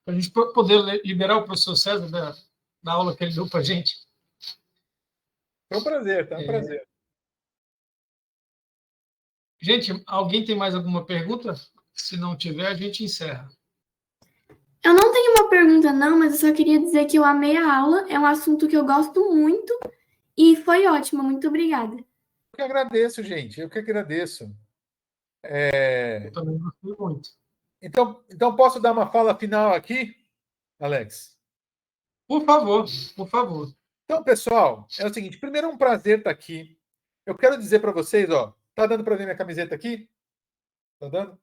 Para a gente poder liberar o professor César da aula que ele deu para a gente. Foi um prazer, tá? Um prazer. Gente, alguém tem mais alguma pergunta? Se não tiver, a gente encerra. Eu não tenho uma pergunta, não, mas eu só queria dizer que eu amei a aula. É um assunto que eu gosto muito e foi ótimo. Muito obrigada. Eu que agradeço, gente. Eu que agradeço. Eu também gostei muito. Então, posso dar uma fala final aqui, Alex? Por favor, por favor. Então, pessoal, é o seguinte. Primeiro, é um prazer estar aqui. Eu quero dizer para vocês, ó. Tá dando para ver minha camiseta aqui? Tá dando?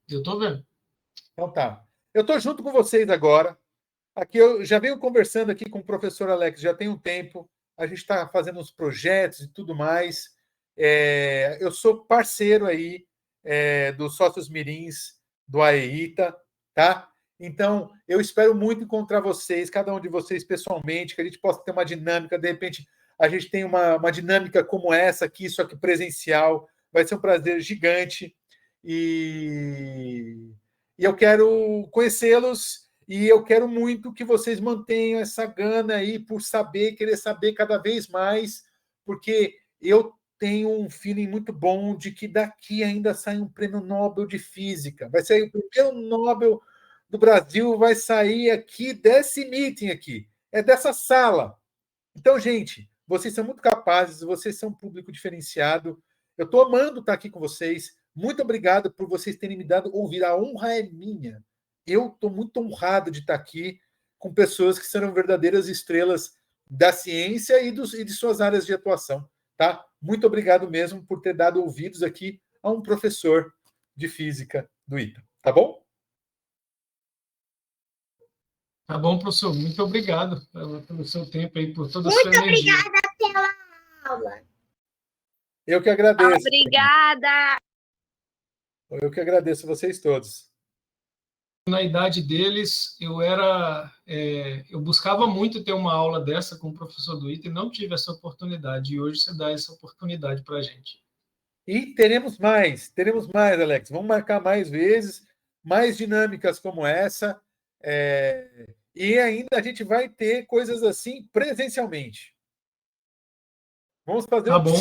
Eu estou vendo. Então tá. Eu estou junto com vocês agora. Aqui eu já venho conversando aqui com o professor Alex já tem um tempo. A gente está fazendo uns projetos e tudo mais. Eu sou parceiro aí dos sócios mirins do AEITA, tá? Então, eu espero muito encontrar vocês, cada um de vocês pessoalmente, que a gente possa ter uma dinâmica, de repente, a gente tem uma dinâmica como essa aqui, só que presencial. Vai ser um prazer gigante. E eu quero conhecê-los e eu quero muito que vocês mantenham essa gana aí por querer saber cada vez mais, porque eu tenho um feeling muito bom de que daqui ainda sai um prêmio Nobel de Física. Vai sair o primeiro Nobel do Brasil, vai sair aqui desse meeting aqui, dessa sala. Então, gente, vocês são muito capazes, vocês são um público diferenciado. Eu estou amando estar aqui com vocês. Muito obrigado por vocês terem me dado ouvir. A honra é minha. Eu estou muito honrado de estar aqui com pessoas que serão verdadeiras estrelas da ciência e de suas áreas de atuação. Tá? Muito obrigado mesmo por ter dado ouvidos aqui a um professor de física do ITA. Tá bom? Tá bom, professor. Muito obrigado pelo seu tempo aí, por toda a sua energia. Muito obrigada pela aula. Eu que agradeço. Obrigada! Eu que agradeço vocês todos. Na idade deles, eu buscava muito ter uma aula dessa com o professor do ITA e não tive essa oportunidade. E hoje você dá essa oportunidade para a gente. E teremos mais, Alex. Vamos marcar mais vezes, mais dinâmicas como essa. E ainda a gente vai ter coisas assim presencialmente. Vamos fazer Tá bom.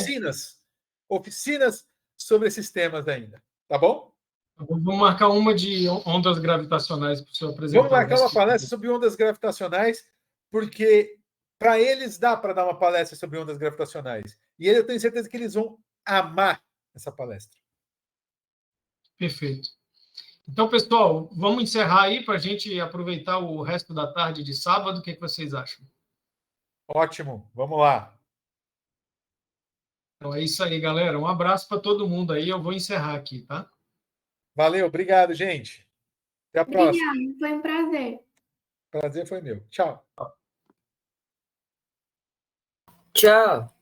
oficinas sobre esses temas ainda, tá bom? Vamos marcar uma de ondas gravitacionais para o senhor apresentar. Vamos marcar uma palestra sobre ondas gravitacionais, porque para eles dá para dar uma palestra sobre ondas gravitacionais. E eu tenho certeza que eles vão amar essa palestra. Perfeito. Então, pessoal, vamos encerrar aí para a gente aproveitar o resto da tarde de sábado. O que vocês acham? Ótimo, vamos lá. Então é isso aí, galera. Um abraço para todo mundo aí. Eu vou encerrar aqui, tá? Valeu, obrigado, gente. Até a próxima. Obrigada, foi um prazer. Prazer foi meu. Tchau. Tchau.